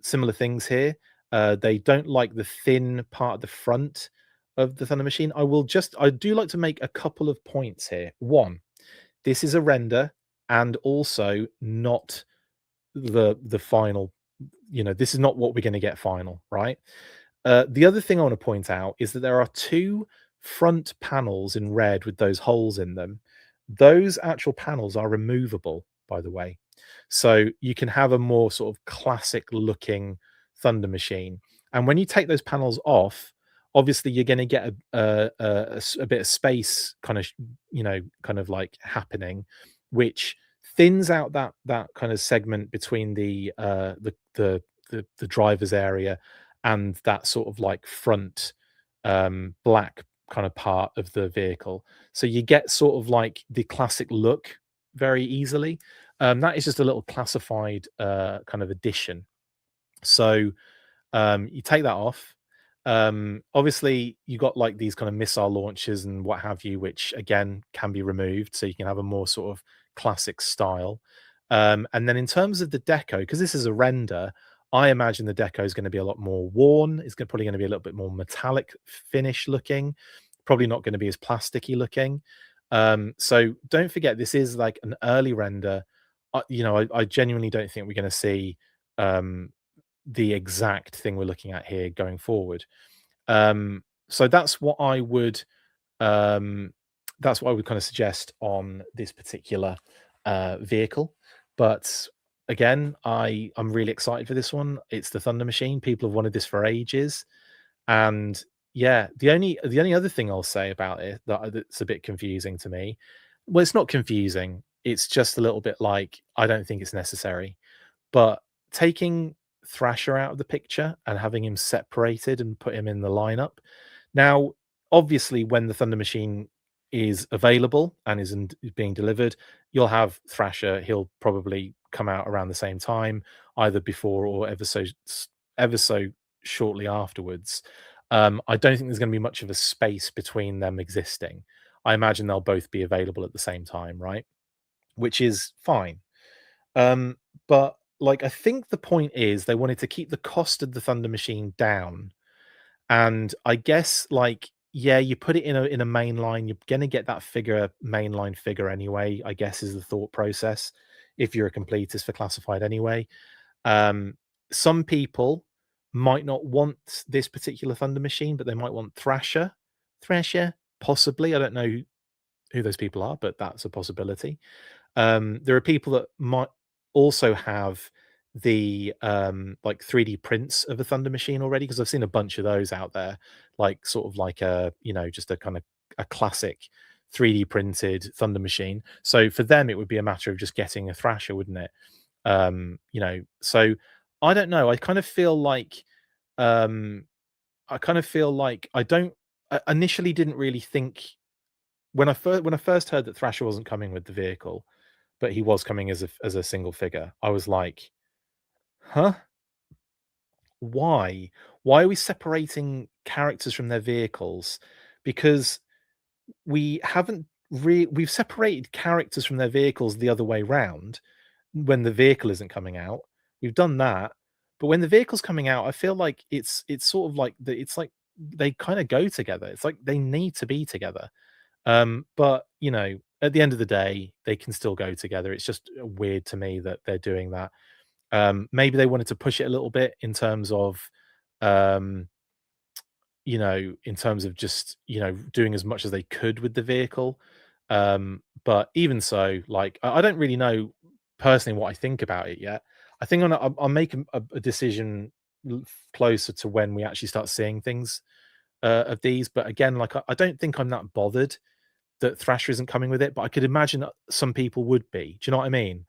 similar things here. They don't like the thin part of the front of the Thunder Machine. I do like to make a couple of points here. One, this is a render and also not the final. This is not what we're going to get final, right? The other thing I want to point out is that there are two front panels in red with those holes in them. Those actual panels are removable, by the way. So you can have a more sort of classic looking Thunder Machine. And when you take those panels off, obviously you're going to get a bit of space kind of like happening, which thins out that kind of segment between the driver's area and that sort of like front black kind of part of the vehicle. So you get sort of like the classic look very easily. That is just a little classified kind of addition. So you take that off. Obviously, you got like these kind of missile launchers and what have you, which again can be removed, so you can have a more sort of classic style. And then in terms of the deco, because this is a render, I imagine the deco is going to be a lot more worn. It's probably going to be a little bit more metallic finish looking. Probably not going to be as plasticky looking. So don't forget, this is like an early render. I genuinely don't think we're going to see um, the exact thing we're looking at here going forward. So um, that's what I would kind of suggest on this particular vehicle. But again, I'm really excited for this one. It's the Thunder Machine. People have wanted this for ages, and yeah, the only other thing I'll say about it that's a bit confusing to me. Well, it's not confusing. It's just a little bit like I don't think it's necessary. But taking Thrasher out of the picture and having him separated and put him in the lineup. Now, obviously, when the Thunder Machine is available and is being delivered, you'll have Thrasher. He'll probably come out around the same time, either before or ever so shortly afterwards. I don't think there's going to be much of a space between them existing. I imagine they'll both be available at the same time, right? Which is fine. Um, but like I think the point is they wanted to keep the cost of the Thunder Machine down. And I guess like yeah, you put it in a main line, you're gonna get that figure mainline figure anyway, I guess is the thought process if you're a completist for classified anyway. Um, some people might not want this particular Thunder Machine, but they might want Thrasher. Thrasher, possibly. I don't know who those people are, but that's a possibility. There are people that might also have the like 3D prints of a Thunder Machine already because I've seen a bunch of those out there, like sort of like a just a kind of a classic 3D printed Thunder Machine. So for them, it would be a matter of just getting a Thrasher, wouldn't it? So I don't know. Um, I kind of feel like I don't. I initially didn't really think when I first heard that Thrasher wasn't coming with the vehicle, but he was coming as a single figure. I was like, "Huh? Why? Why are we separating characters from their vehicles? Because we've separated characters from their vehicles the other way round when the vehicle isn't coming out. We've done that, but when the vehicle's coming out, I feel like it's sort of like it's like they kind of go together. It's like they need to be together. But at the end of the day, they can still go together. It's just weird to me that they're doing that. Maybe they wanted to push it a little bit um, in terms of just, doing as much as they could with the vehicle. But even so, like, I don't really know personally what I think about it yet. I think I'll make a decision closer to when we actually start seeing things of these. But again, like, I don't think I'm that bothered that Thrasher isn't coming with it, but I could imagine that some people would be. Do you know what I mean?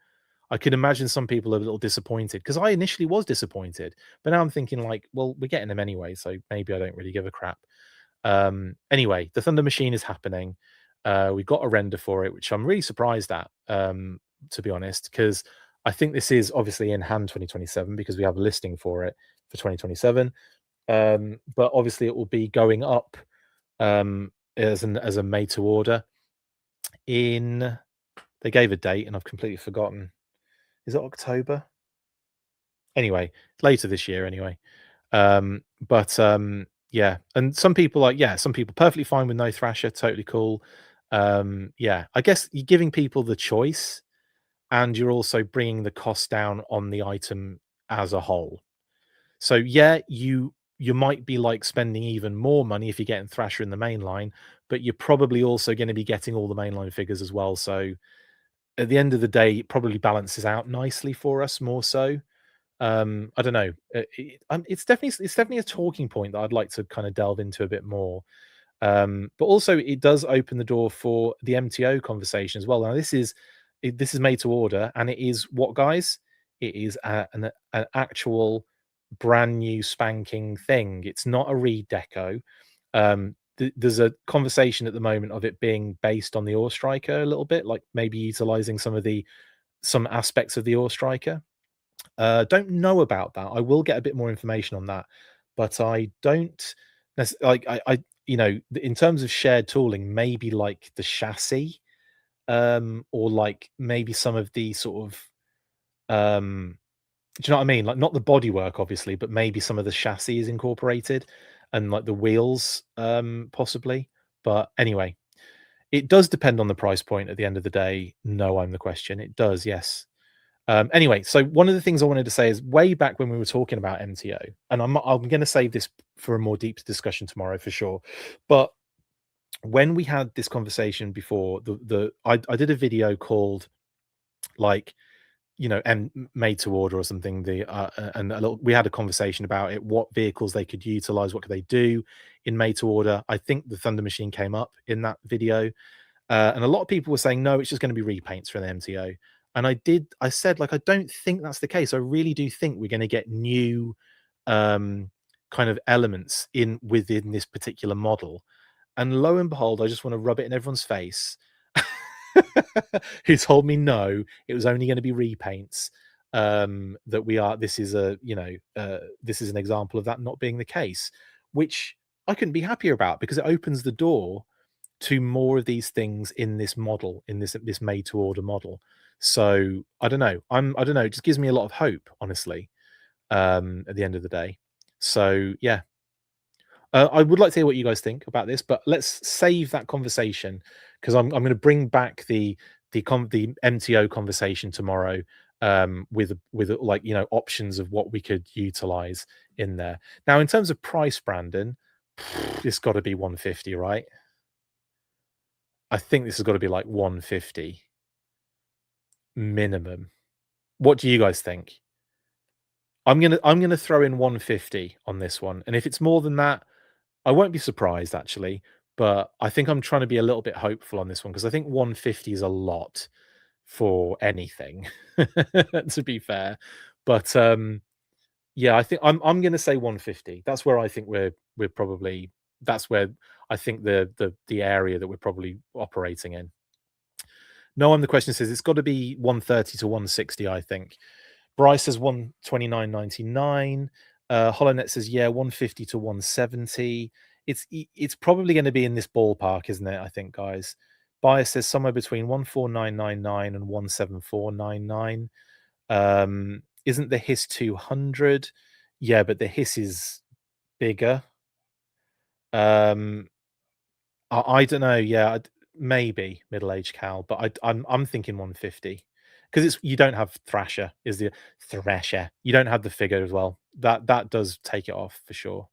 I could imagine some people are a little disappointed because I initially was disappointed, but now I'm thinking like, well, we're getting them anyway, so maybe I don't really give a crap. Anyway, the Thunder Machine is happening. We got a render for it, which I'm really surprised at, to be honest, because I think this is obviously in hand 2027 because we have a listing for it for 2027. But obviously it will be going up as a made to order in. They gave a date and I've completely forgotten. Is it October? Anyway, later this year anyway. Yeah, and some people perfectly fine with no Thrasher, totally cool. Yeah, I guess you're giving people the choice and you're also bringing the cost down on the item as a whole. So yeah, you might be like spending even more money if you're getting Thrasher in the main line, but you're probably also going to be getting all the mainline figures as well. So at the end of the day, it probably balances out nicely for us more so. I don't know. It's definitely a talking point that I'd like to kind of delve into a bit more. But also, it does open the door for the MTO conversation as well. Now, this is made to order, and it is what, guys? It is an actual brand new spanking thing. It's not a redeco. There's a conversation at the moment of it being based on the Ore Striker a little bit, like maybe utilizing some aspects of the Ore Striker. Don't know about that. I will get a bit more information on that, but I don't like in terms of shared tooling, maybe like the chassis, or like maybe some of the sort of do you know what I mean? Like not the bodywork, obviously, but maybe some of the chassis is incorporated and like the wheels, possibly. But anyway, it does depend on the price point at the end of the day. No, I'm the question. It does, yes. Anyway, so one of the things I wanted to say is way back when we were talking about MTO, and I'm going to save this for a more deep discussion tomorrow for sure. But when we had this conversation before, I did a video called like and made to order or something. And we had a conversation about it, what vehicles they could utilize, what could they do in made to order. I think the Thunder Machine came up in that video, and a lot of people were saying no, it's just going to be repaints for the MTO. And I said like I don't think that's the case. I really do think we're going to get new kind of elements within this particular model. And lo and behold, I just want to rub it in everyone's face who told me no, it was only going to be repaints. That we are. This is this is an example of that not being the case, which I couldn't be happier about because it opens the door to more of these things in this model, in this made to order model. So I don't know. I don't know. It just gives me a lot of hope, honestly. At the end of the day. So yeah, I would like to hear what you guys think about this, but let's save that conversation because I'm going to bring back the MTO conversation tomorrow, with like options of what we could utilize in there. Now, in terms of price, Brandon, it's got to be 150, right? I think this has got to be like 150 minimum. What do you guys think? I'm gonna throw in 150 on this one, and if it's more than that, I won't be surprised actually, but I think I'm trying to be a little bit hopeful on this one because I think 150 is a lot for anything, to be fair. But yeah, I think I'm going to say 150. That's where I think we're probably that's where I think the area that we're probably operating in. No one the question says it's got to be 130 to 160. I think Bryce says 129.99. HoloNet says, yeah, 150 to 170. It's probably going to be in this ballpark, isn't it? I think, guys. Bias says somewhere between 149.99 and 174.99. Isn't the Hiss 200? Yeah, but the Hiss is bigger. I don't know. Yeah, maybe middle-aged Cal, but I'm thinking 150 because it's you don't have Thrasher is the Thrasher. You don't have the figure as well. That does take it off for sure.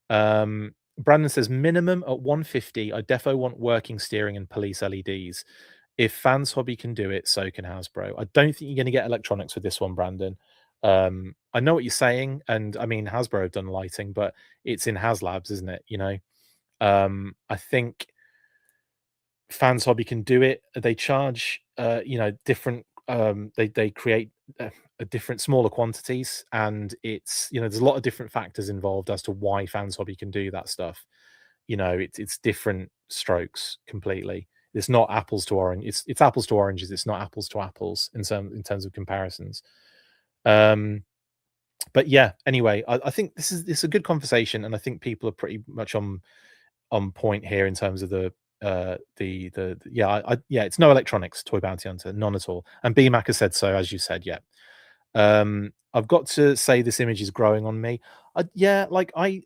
Brandon says minimum at 150. I defo want working steering and police LEDs. If Fans Hobby can do it, so can Hasbro. I don't think you're going to get electronics with this one, Brandon. I know what you're saying, and I mean Hasbro have done lighting, but it's in HasLabs, isn't it? I think Fans Hobby can do it. They charge, different. They create a different smaller quantities, and it's there's a lot of different factors involved as to why Fans Hobby can do that stuff. It's different strokes completely. It's not apples to orange. It's apples to oranges. It's not apples to apples in terms of comparisons. But yeah. Anyway, I think it's a good conversation, and I think people are pretty much on point here in terms of yeah, it's no electronics, Toy Bounty Hunter, none at all. And BMAC has said so, as you said. Yeah. I've got to say this image is growing on me. Yeah, like I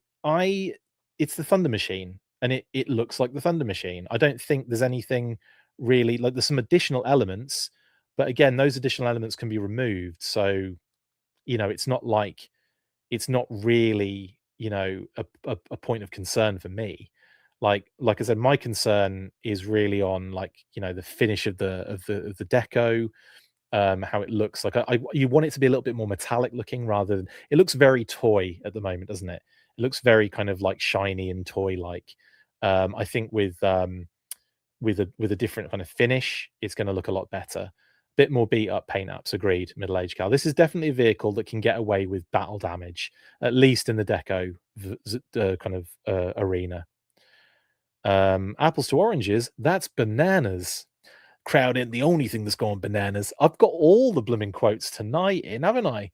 it's the Thunder Machine, and it looks like the Thunder Machine. I don't think there's anything really like there's some additional elements, but again, those additional elements can be removed. So, it's not like it's not really, a point of concern for me. Like I said, my concern is really on like, the finish of the deco, how it looks like. You want it to be a little bit more metallic looking rather than it looks very toy at the moment, doesn't it? It looks very kind of like shiny and toy like. I think with a different kind of finish, it's going to look a lot better. Bit more beat up paint apps, agreed. Middle aged Cal. This is definitely a vehicle that can get away with battle damage, at least in the deco kind of arena. Apples to oranges, that's bananas. Crowd ain't the only thing that's gone bananas. I've got all the blooming quotes tonight in, haven't I?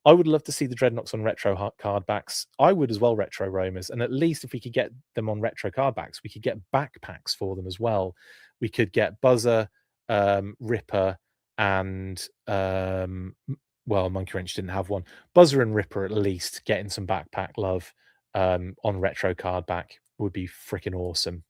I would love to see the Dreadnoks on retro card backs. I would as well, retro roamers. And at least if we could get them on retro card backs, we could get backpacks for them as well. We could get Buzzer, Ripper, and Monkey Wrench didn't have one. Buzzer and Ripper at least getting some backpack love on retro card back would be freaking awesome.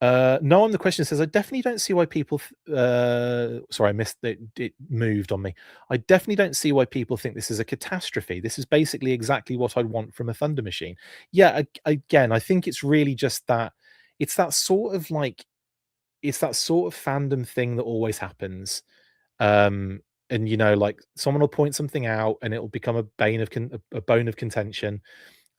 No on the question says, "I definitely don't see why people sorry, I missed it, it moved on me. I definitely don't see why people think this is a catastrophe. This is basically exactly what I want from a Thunder machine." Yeah, again, I think it's really just that it's that sort of like it's that sort of fandom thing that always happens. Um, and like someone will point something out and it'll become a a bone of contention,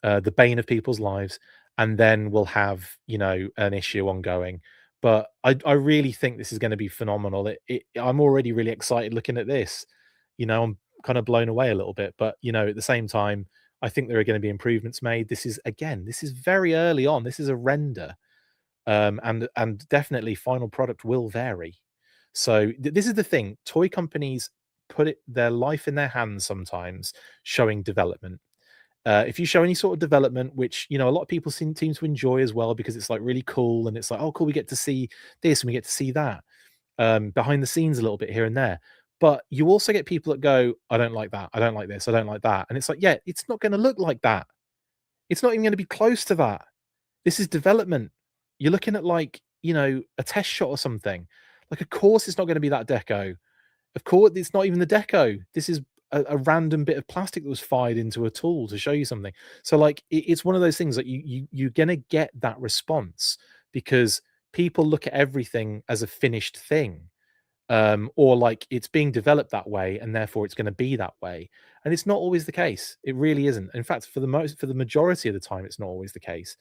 the bane of people's lives, and then we'll have an issue ongoing. But I really think this is going to be phenomenal. I'm already really excited looking at this. I'm kind of blown away a little bit, but at the same time, I think there are going to be improvements made. This is very early on. This is a render, and definitely final product will vary. So this is the thing: toy companies their life in their hands sometimes, showing development. If you show any sort of development, which a lot of people seem to enjoy as well, because it's like really cool, and it's like, oh, cool, we get to see this and we get to see that behind the scenes a little bit here and there. But you also get people that go, I don't like that, I don't like this, I don't like that, and it's like, yeah, it's not going to look like that. It's not even going to be close to that. This is development. You're looking at like a test shot or something. Like, of course, it's not going to be that deco. Of course, it's not even the deco. This is a random bit of plastic that was fired into a tool to show you something. So, like, it's one of those things that you're gonna get that response because people look at everything as a finished thing, or like it's being developed that way, and therefore it's going to be that way. And it's not always the case. It really isn't. In fact, for the majority of the time, it's not always the case.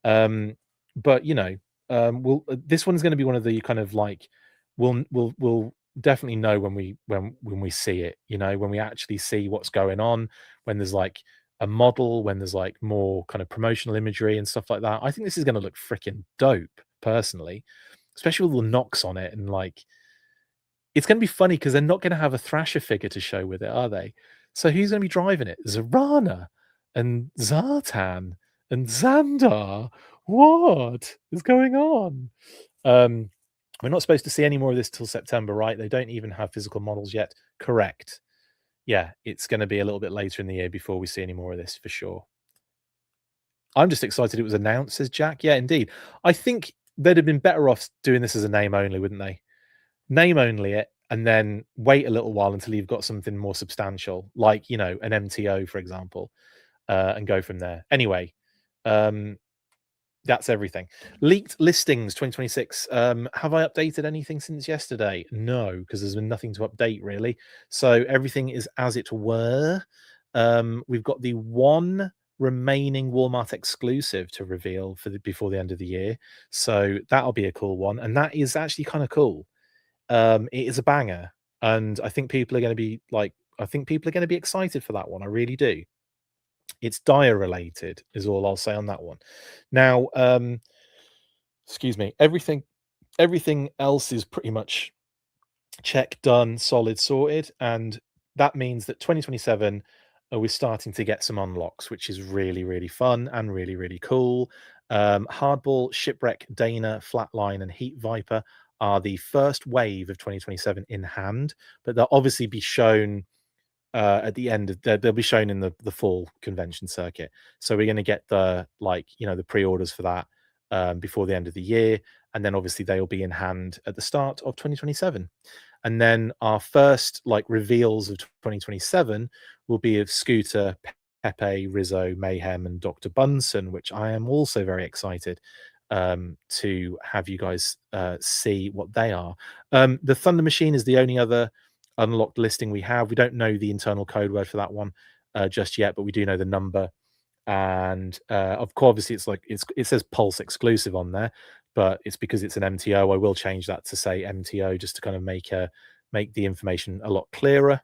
Um, but this one's going to be one of the kind of like we'll definitely know when we see it. When we actually see what's going on, when there's like a model, when there's like more kind of promotional imagery and stuff like that. I think this is going to look freaking dope, personally, especially with all the knocks on it. And like, it's going to be funny because they're not going to have a Thrasher figure to show with it, are they? So who's going to be driving it? Zarana and Zartan and Xandar. What is going on? Um, we're not supposed to see any more of this till September, right? They don't even have physical models yet. Correct. Yeah, it's going to be a little bit later in the year before we see any more of this for sure. I'm just excited it was announced, says Jack. Yeah, indeed. I think they'd have been better off doing this as a name only, wouldn't they? Name only it, and then wait a little while until you've got something more substantial, like an MTO, for example, and go from there. Anyway, um, that's everything. Leaked listings 2026. Have I updated anything since yesterday? No, because there's been nothing to update really. So everything is as it were. We've got the one remaining Walmart exclusive to reveal before the end of the year. So that'll be a cool one, and that is actually kind of cool. It is a banger, and I think people are going to be like, I think people are going to be excited for that one. I really do. It's dire related, is all I'll say on that one. Now, excuse me. Everything else is pretty much check, done, solid, sorted, and that means that 2027 we're starting to get some unlocks, which is really really fun and really really cool. Hardball, Shipwreck, Dana, Flatline, and Heat Viper are the first wave of 2027 in hand, but they'll obviously be shown at the end of they'll be shown in the fall convention circuit. So we're going to get the the pre-orders for that before the end of the year, and then obviously they'll be in hand at the start of 2027. And then our first like reveals of 2027 will be of Scooter, Pepe, Rizzo, Mayhem, and Dr. Bunsen, which I am also very excited to have you guys see what they are. The Thunder Machine is the only other unlocked listing we have. We don't know the internal code word for that one just yet, but we do know the number. And of course, obviously, it says Pulse exclusive on there, but it's because it's an MTO. I will change that to say MTO just to kind of make the information a lot clearer.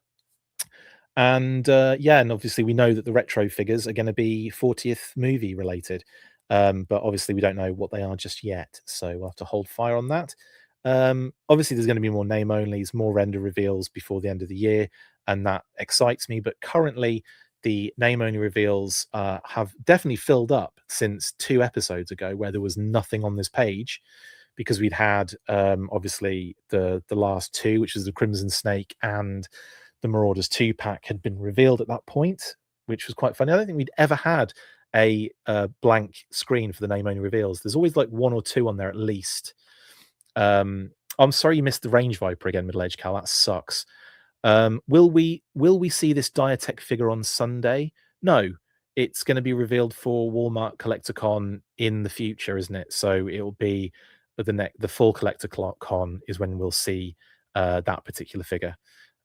And yeah, and obviously we know that the retro figures are going to be 40th movie related, but obviously we don't know what they are just yet, so we'll have to hold fire on that. Obviously there's going to be more name onlys, more render reveals before the end of the year, and that excites me. But currently the name only reveals have definitely filled up since 2 episodes ago, where there was nothing on this page, because we'd had obviously the last two, which was the Crimson Snake and the Marauders 2 pack, had been revealed at that point, which was quite funny. I don't think we'd ever had a blank screen for the name only reveals. There's always like one or two on there at least. I'm sorry you missed the Range Viper again, Middle Age Cal. That sucks. Will we see this Diatech figure on Sunday? No, it's going to be revealed for Walmart CollectorCon in the future, isn't it? So it will be the full CollectorCon is when we'll see that particular figure.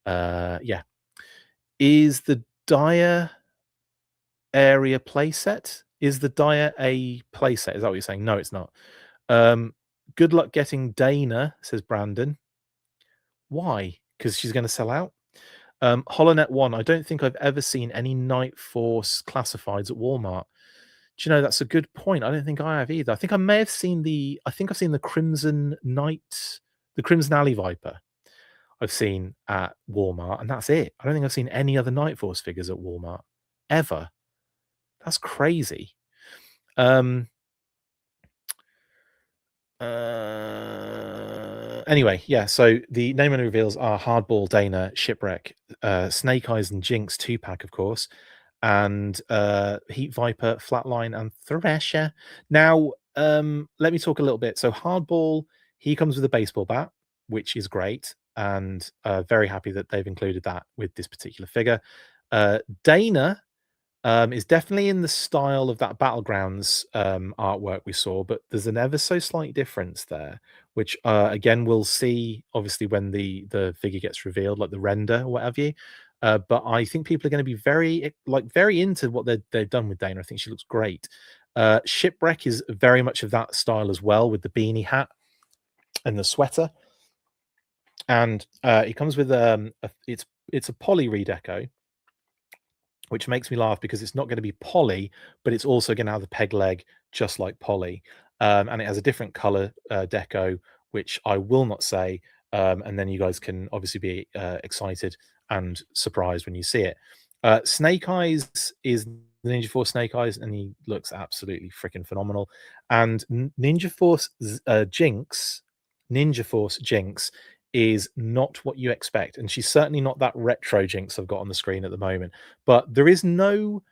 Yeah, is the Dia area playset? Is the Dia a playset? Is that what you're saying? No, it's not. Good luck getting Dana, says Brandon. Why? Because she's going to sell out. HoloNet 1, I don't think I've ever seen any Night Force classifieds at Walmart. Do you know, that's a good point. I don't think I have either. I think I may have seen I've seen the Crimson Knight, the Crimson Alley Viper I've seen at Walmart, and that's it. I don't think I've seen any other Night Force figures at Walmart ever. That's crazy. Anyway, yeah, so the name and reveals are Hardball, Dana, Shipwreck, Snake Eyes and Jinx 2-pack, of course, and Heat Viper, Flatline, and Thresher. Now, let me talk a little bit. So Hardball, he comes with a baseball bat, which is great, and very happy that they've included that with this particular figure. Dana is definitely in the style of that Battlegrounds artwork we saw, but there's an ever so slight difference there, which again we'll see obviously when the figure gets revealed, like the render or what have you. But I think people are going to be very into what they've done with Dana. I think she looks great. Shipwreck is very much of that style as well, with the beanie hat and the sweater, and it comes with it's a poly redeco, which makes me laugh because it's not going to be poly, but it's also going to have the peg leg just like poly. And it has a different color deco, which I will not say. And then you guys can obviously be excited and surprised when you see it. Snake Eyes is the Ninja Force Snake Eyes, and he looks absolutely freaking phenomenal. And Ninja Force Jinx, Ninja Force Jinx is not what you expect, and she's certainly not that retro Jinx I've got on the screen at the moment. But there is no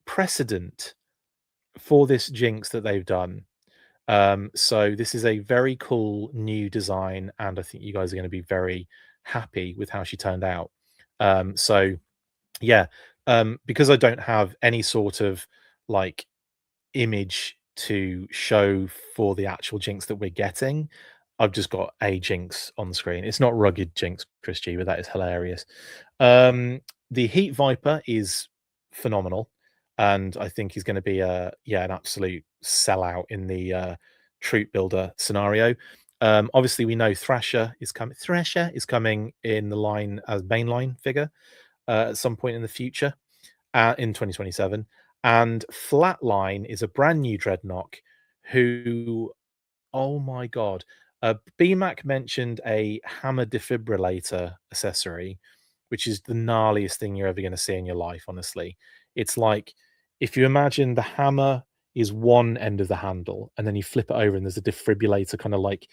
precedent for this Jinx that they've done. So this is a very cool new design, and I think you guys are going to be very happy with how she turned out. So yeah, because I don't have any sort of like image to show for the actual Jinx that we're getting, I've just got a Jinx on the screen. It's not rugged Jinx, Chris G, but that is hilarious. The Heat Viper is phenomenal, and I think he's going to be an absolute sellout in the troop builder scenario. Obviously, we know Thrasher is coming. Thrasher is coming in the line as mainline figure at some point in the future, in 2027. And Flatline is a brand new Dreadnought who, oh my god, BMAC mentioned a hammer defibrillator accessory, which is the gnarliest thing you're ever going to see in your life, honestly. It's like if you imagine the hammer is one end of the handle, and then you flip it over and there's a defibrillator kind of like,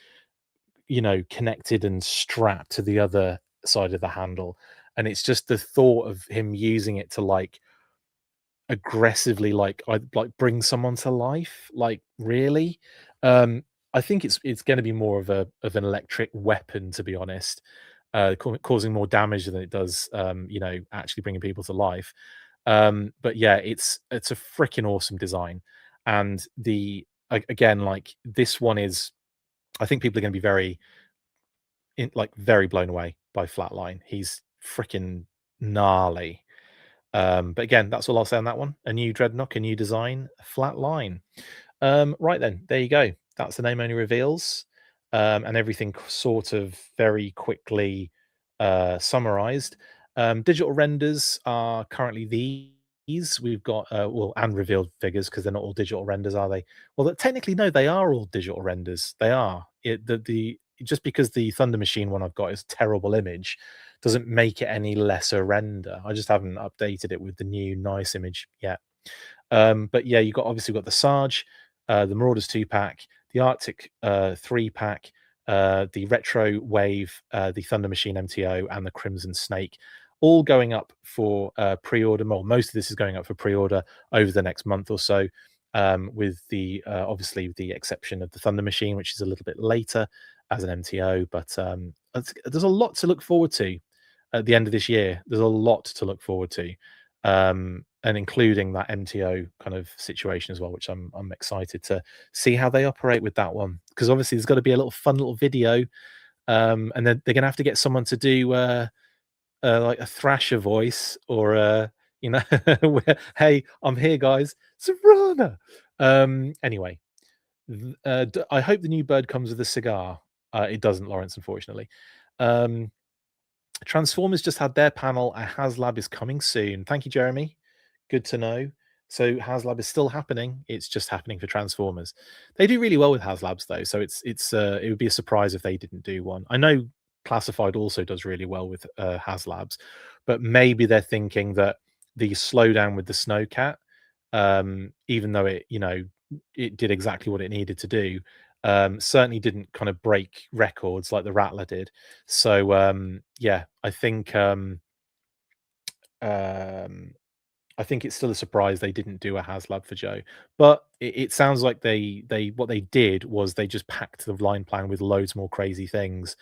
connected and strapped to the other side of the handle. And it's just the thought of him using it to like aggressively like bring someone to life, like really. I think it's going to be more of an electric weapon, to be honest, causing more damage than it does actually bringing people to life. But yeah, it's a freaking awesome design. And again, like this one is, I think people are going to be very blown away by Flatline. He's freaking gnarly. But again, that's all I'll say on that one. A new Dreadnought, a new design, a flat line. Right then, there you go. That's the name only reveals, and everything sort of very quickly summarized. Digital renders are currently these. We've got and revealed figures, because they're not all digital renders, are they? Well, technically, no, they are all digital renders. They are. Just because the Thunder Machine one I've got is a terrible image doesn't make it any less a render. I just haven't updated it with the new nice image yet. But yeah, obviously got the Sarge, the Marauders 2-pack, the Arctic 3-pack, the Retro Wave, the Thunder Machine MTO, and the Crimson Snake. all going up for pre-order. Well, most of this is going up for pre-order over the next month or so, with the obviously the exception of the Thunder Machine, which is a little bit later as an MTO. But there's a lot to look forward to at the end of this year. There's a lot to look forward to, and including that MTO kind of situation as well, which I'm excited to see how they operate with that one, because obviously there's got to be a little fun little video, and then they're gonna have to get someone to do like a Thrasher voice, or you know, hey, I'm here, guys, Sabrina. Anyway, I hope the new bird comes with a cigar. It doesn't, Lawrence, unfortunately. Um, Transformers just had their panel. A HasLab is coming soon. Thank you, Jeremy. Good to know. So HasLab is still happening. It's just happening for Transformers. They do really well with HasLabs though, so it would be a surprise if they didn't do one. I know Classified also does really well with HasLabs, but maybe they're thinking that the slowdown with the Snowcat, even though it did exactly what it needed to do, certainly didn't kind of break records like the Rattler did. So yeah, um, I think it's still a surprise they didn't do a HasLab for Joe. But it sounds like they what they did was they just packed the line plan with loads more crazy things,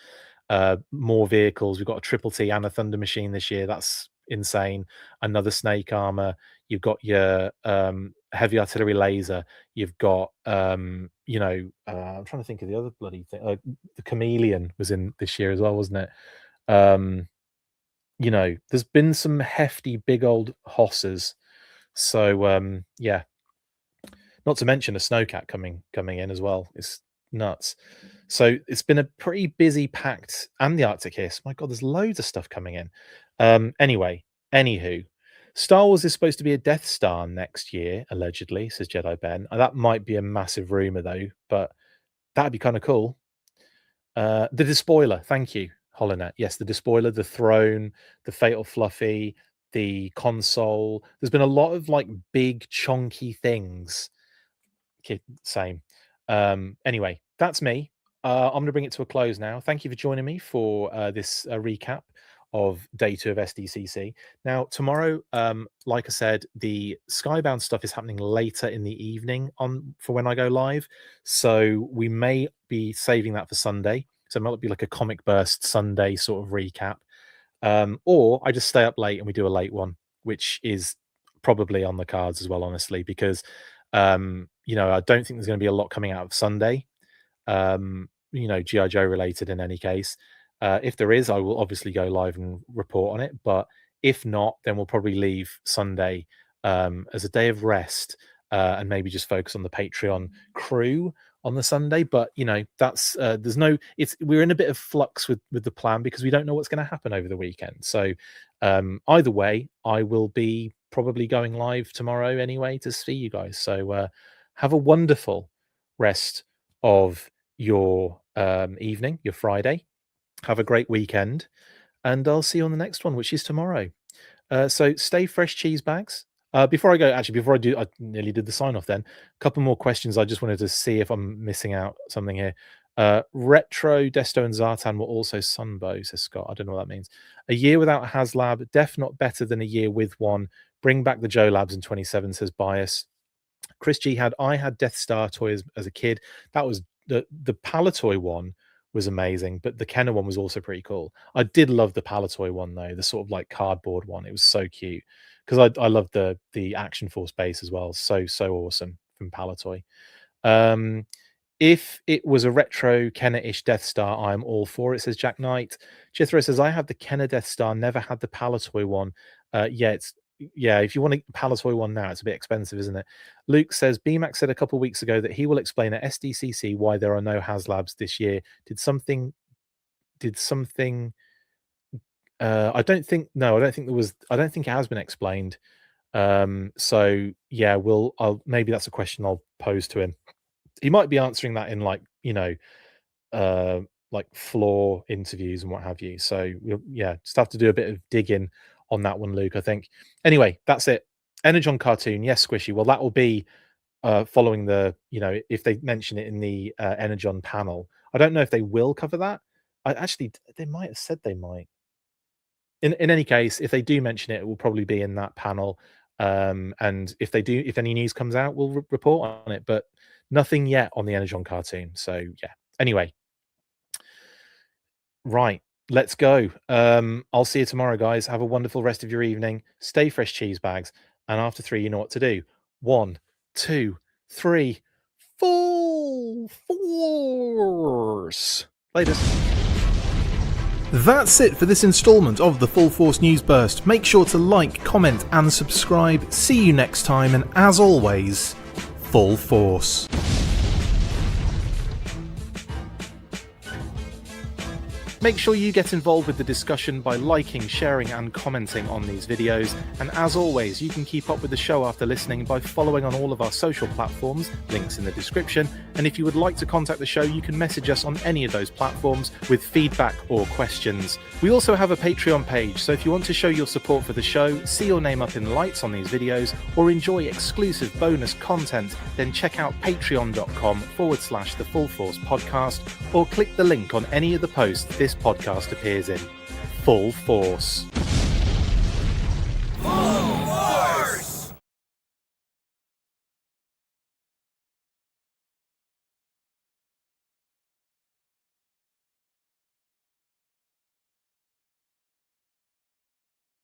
more vehicles. We've got a Triple T and a Thunder Machine this year. That's insane. Another Snake Armor. You've got your heavy artillery laser. You've got I'm trying to think of the other bloody thing. The Chameleon was in this year as well, wasn't it? There's been some hefty big old hosses. So yeah, not to mention a Snowcat coming in as well. It's nuts. So it's been a pretty busy, packed, and the Arctic Hiss. My God, there's loads of stuff coming in. Anyway, anywho, Star Wars is supposed to be a Death Star next year, allegedly, says Jedi Ben. That might be a massive rumor though, but that'd be kind of cool. The Despoiler, thank you, Holonet. Yes, the Despoiler, the Throne, the Fatal Fluffy, the console. There's been a lot of like big chonky things. Okay, same. Anyway, that's me. I'm going to bring it to a close now. Thank you for joining me for this recap of day 2 of SDCC. Now, tomorrow, like I said, the Skybound stuff is happening later in the evening for when I go live. So we may be saving that for Sunday. So it might be like a Comic Burst Sunday sort of recap. Or I just stay up late and we do a late one, which is probably on the cards as well, honestly, because I don't think there's going to be a lot coming out of Sunday, GI Joe related in any case. If there is, I will obviously go live and report on it. But if not, then we'll probably leave Sunday as a day of rest, and maybe just focus on the Patreon crew on the Sunday. But that's we're in a bit of flux with the plan because we don't know what's going to happen over the weekend. So either way, I will be probably going live tomorrow anyway to see you guys. So have a wonderful rest of your evening, your Friday. Have a great weekend, and I'll see you on the next one, which is tomorrow. So stay fresh, cheese bags. Before I go, actually, before I do, I nearly did the sign off then. A couple more questions. I just wanted to see if I'm missing out something here. Retro, Desto, and Zartan were also Sunbow, says Scott. I don't know what that means. A year without a HasLab, def not better than a year with one. Bring back the Joe Labs in 27, says Bias. Chris G I had Death Star toys as a kid. That was the Palatoy one was amazing, but the Kenner one was also pretty cool. I did love the Palatoy one though, the sort of like cardboard one. It was so cute because I loved the Action Force base as well. So awesome from Palatoy. If it was a retro Kenner-ish Death Star, I'm all for it, says Jack Knight. Jethro says, I have the Kenner Death Star, never had the Palatoy one. If you want a Palatoy one now, it's a bit expensive, isn't it? Luke says, BMAX said a couple of weeks ago that he will explain at SDCC why there are no HasLabs this year. Did something I don't think it has been explained. So yeah, maybe that's a question I'll pose to him. He might be answering that in like floor interviews and what have you. So just have to do a bit of digging on that one, Luke, I think. Anyway, that's it. Energon cartoon, yes, Squishy. Well, that will be following if they mention it in the Energon panel. I don't know if they will cover that. They might have said they might. in any case, if they do mention it, it will probably be in that panel. And if any news comes out, we'll report on it. But nothing yet on the Energon cartoon. So yeah. Anyway, right. Let's go. I'll see you tomorrow, guys. Have a wonderful rest of your evening. Stay fresh, cheese bags. And after 3, you know what to do. 1, 2, 3. Full force. Latest. That's it for this installment of the Full Force News Burst. Make sure to like, comment, and subscribe. See you next time, and as always, full force. Make sure you get involved with the discussion by liking, sharing and commenting on these videos. And as always, you can keep up with the show after listening by following on all of our social platforms, links in the description. And if you would like to contact the show, you can message us on any of those platforms with feedback or questions. We also have a Patreon page, so if you want to show your support for the show, see your name up in lights on these videos, or enjoy exclusive bonus content, then check out patreon.com/The Full Force Podcast, or click the link on any of the posts this podcast appears in. Full Force.